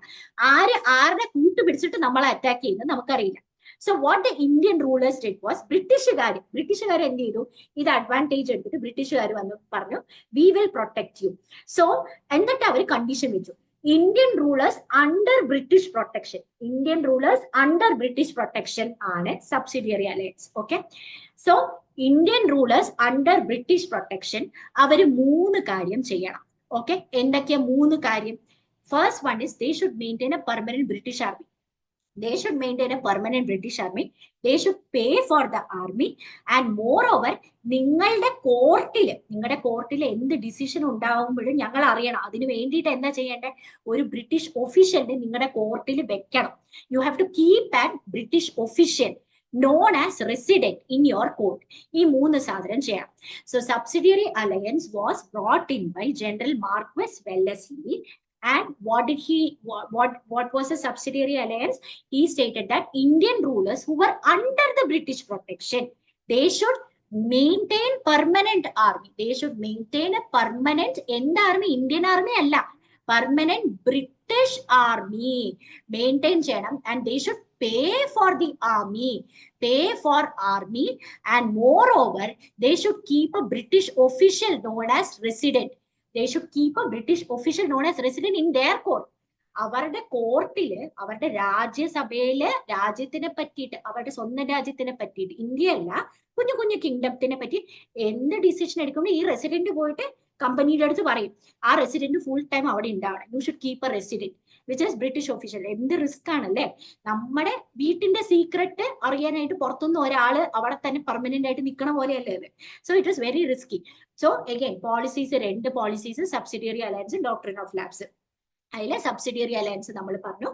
ആരുടെ കൂട്ടുപിടിച്ചിട്ട് നമ്മളെ അറ്റാക്ക് ചെയ്യുന്നത് നമുക്കറിയില്ല. So what the Indian rulers did was, ബ്രിട്ടീഷുകാർ എന്ത് ചെയ്തു? ഇത് അഡ്വാൻറ്റേജ് എടുത്തിട്ട് ബ്രിട്ടീഷുകാർ വന്ന് പറഞ്ഞു, we will protect you. So എന്നിട്ട് അവർ കണ്ടീഷൻ വെച്ചു, Indian rulers under British protection ആണ് subsidiary alliance. Okay, so Indian rulers under British protection അവർ 3 കാര്യം ചെയ്യണം. ഓക്കെ, എന്തൊക്കെയാ 3 കാര്യം? First one is they should maintain a permanent British army. They should maintain a permanent British army. They should pay for the army. And moreover, നിങ്ങളുടെ കോർട്ടിൽ എന്ത് ഡിസിഷൻ ഉണ്ടാവുമ്പോഴും ഞങ്ങൾ അറിയണം. അതിന് വേണ്ടിയിട്ട് എന്താ ചെയ്യേണ്ടത്? ഒരു ബ്രിട്ടീഷ് ഒഫീഷ്യലിനെ നിങ്ങളുടെ കോർട്ടിൽ വെക്കണം. You have to keep an British official known as resident in your court. ഈ മൂന്ന് സാധനം ചെയ്യാം. So subsidiary alliance was brought in by General Marquess Wellesley. And what did he, what was a subsidiary alliance? He stated that Indian rulers who were under the British protection, they should maintain permanent army. They should maintain a permanent end army, Indian army alla, permanent British army maintain cheyyanam, and they should pay for the army, and moreover they should keep a British official known as resident. They should keep a British official known as resident in their court. അവരുടെ കോർട്ടില്, അവരുടെ രാജ്യസഭയില് രാജ്യത്തിനെ പറ്റിയിട്ട്, അവരുടെ സ്വന്തം രാജ്യത്തിനെ പറ്റിയിട്ട്, ഇന്ത്യയല്ല കുഞ്ഞു കുഞ്ഞു കിങ്ഡത്തിനെ പറ്റി എന്ത് ഡിസിഷൻ എടുക്കുമ്പോൾ ഈ റെസിഡന്റ് പോയിട്ട് കമ്പനിയുടെ അടുത്ത് പറയും, ആ റെസിഡന്റ് ഫുൾ ടൈം അവിടെ ഉണ്ടാവണം. You should keep A resident which is British official. എന്ത് റിസ്ക് ആണല്ലേ, നമ്മുടെ വീട്ടിന്റെ സീക്രട്ട് അറിയാനായിട്ട് പുറത്തുനിന്ന് ഒരാള് അവിടെ തന്നെ പെർമനന്റ് ആയിട്ട് നിൽക്കണ പോലെയല്ലേ അത്. So it was very risky. So again policies, രണ്ട് policies, subsidiary alliance, doctrine of lapse. അതിലെ സബ്സിഡിയറി അലയൻസ് നമ്മൾ പറഞ്ഞു,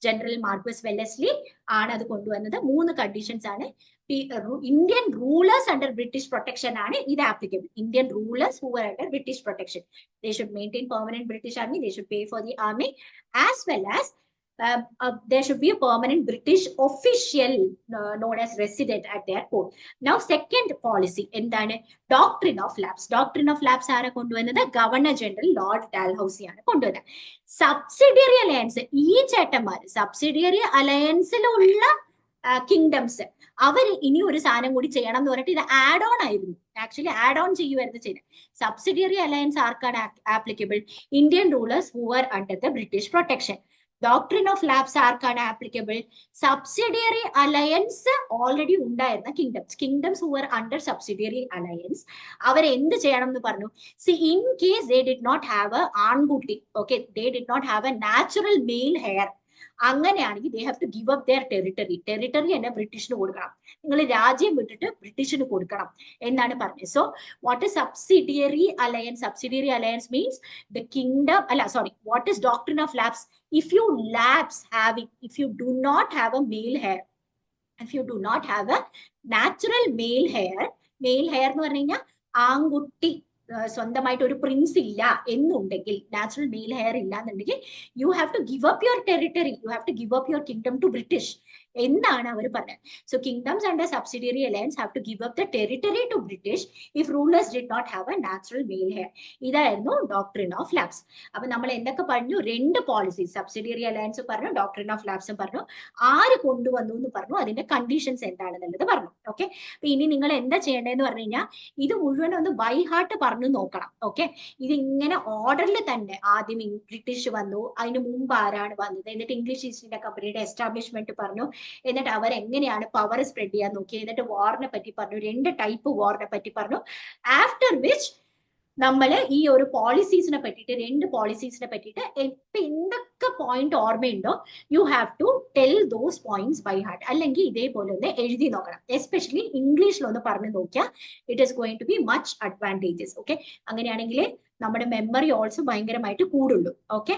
ജനറൽ മാർക്വസ് വെല്ലസ്ലി ആണ് അത് കൊണ്ടുവന്നത്. 3 കണ്ടീഷൻസ് ആണ്. Indian rulers under British protection ആണ് ഇത് applicable. Indian rulers who are under British protection, they should maintain permanent British army, they should pay for the army, as well as there should be a permanent British official known as resident at their court. Now second policy എന്താണ്? Doctrine of lapse. Doctrine of lapse ആരെ കൊണ്ടുവന്നത്? ഗവർണർ ജനറൽ ലോർഡ് ഡാൽഹൌസി ആണ് കൊണ്ടുവന്നത്. സബ്സിഡിയറി അലയൻസ്, ഈ ചേട്ടന്മാർ സബ്സിഡിയറി അലയൻസിലുള്ള കിങ്ഡംസ്, അവർ ഇനി ഒരു സാധനം കൂടി ചെയ്യണം എന്ന് പറഞ്ഞിട്ട് ഇത് ആഡ് ഓൺ ആയിരുന്നു. ആക്ച്വലി ആഡ് ഓൺ ചെയ്യുമായിരുന്നു ചെയ്തത്. സബ്സിഡിയറി അലയൻസ് ആർക്കാണ് applicable? Indian rulers who are under the British protection. Doctrine of lapse ആർക്കാണ് ആപ്ലിക്കബിൾ? സബ്സിഡിയറി അലയൻസ് ഓൾറെഡി ഉണ്ടായിരുന്ന kingdoms who are under subsidiary alliance, അവർ എന്ത് ചെയ്യണം എന്ന് പറഞ്ഞു? See in case they did not have a ആൺകുട്ടി, okay, they did not have a natural male heir, അങ്ങനെയാണെങ്കിൽ they have to give up their territory. Territory തന്നെ ബ്രിട്ടീഷിന് കൊടുക്കണം. നിങ്ങൾ രാജ്യം വിട്ടിട്ട് ബ്രിട്ടീഷിന് കൊടുക്കണം എന്നാണ് പറഞ്ഞത്. So what is subsidiary alliance? Subsidiary alliance means the kingdom, അല്ല sorry, what is doctrine of lapse? If you lapse having, if you do not have a male hair, if you do not have a natural male hair എന്ന് പറഞ്ഞു കഴിഞ്ഞാൽ ആൺകുട്ടി സ്വന്തമായിട്ട് ഒരു പ്രിൻസ് ഇല്ല എന്നുണ്ടെങ്കിൽ, നാച്ചുറൽ മെയിൽ ഹെയർ ഇല്ല എന്നുണ്ടെങ്കിൽ, you have to give up your territory, you have to give up your kingdom to British എന്നാണ് അവർ പറഞ്ഞത്. So kingdoms under subsidiary alliance have to give up the territory to British if rulers did not have a natural male heir. ഇതായിരുന്നു ഡോക്ട്രിൻ ഓഫ് ലാപ്സ്. അപ്പൊ നമ്മൾ എന്തൊക്കെ പറഞ്ഞു? 2 പോളിസീസ്, സബ്സിഡിയറി അലയൻസ് പറഞ്ഞു, ഡോക്ട്രിൻ ഓഫ് ലാപ്സും പറഞ്ഞു, ആര് കൊണ്ടുവന്നു എന്ന് പറഞ്ഞു, അതിന്റെ കണ്ടീഷൻസ് എന്താണെന്നുള്ളത് പറഞ്ഞു. ഓക്കെ, അപ്പൊ ഇനി നിങ്ങൾ എന്താ ചെയ്യേണ്ടതെന്ന് പറഞ്ഞു കഴിഞ്ഞാൽ ഇത് മുഴുവൻ ഒന്ന് ബൈ ഹാർട്ട് പറഞ്ഞു നോക്കണം. ഓക്കെ, ഇതിങ്ങനെ ഓർഡറിൽ തന്നെ ആദ്യം ബ്രിട്ടീഷ് വന്നു, അതിന് മുമ്പ് ആരാണ് വന്നത്, എന്നിട്ട് ഇംഗ്ലീഷ് ഈസ്റ്റ് ഇന്ത്യ കമ്പനിയുടെ എസ്റ്റാബ്ലിഷ്മെന്റ് പറഞ്ഞു, എന്നിട്ട് അവരെങ്ങനെയാണ് പവർ സ്പ്രെഡ് ചെയ്യാൻ നോക്കി, എന്നിട്ട് വാറിനെ പറ്റി പറഞ്ഞു, 2 ടൈപ്പ് വാറിനെ പറ്റി പറഞ്ഞു. ആഫ്റ്റർ വിച്ച് നമ്മൾ ഈ ഒരു പോളിസീസിനെ പറ്റിയിട്ട്, 2 പോളിസീസിനെ പറ്റിയിട്ട് ഇപ്പൊ എന്തൊക്കെ പോയിന്റ് ഓർമ്മയുണ്ടോ, you have to tell those points by heart. അല്ലെങ്കിൽ ഇതേപോലെ ഒന്ന് എഴുതി നോക്കണം. എസ്പെഷ്യലി ഇംഗ്ലീഷിലൊന്ന് പറഞ്ഞു നോക്കിയാൽ it is going to be much advantages. Okay, അങ്ങനെയാണെങ്കിൽ നമ്മുടെ മെമ്മറി ഓൾസോ ഭയങ്കരമായിട്ട് കൂടുള്ളൂ. ഓക്കെ.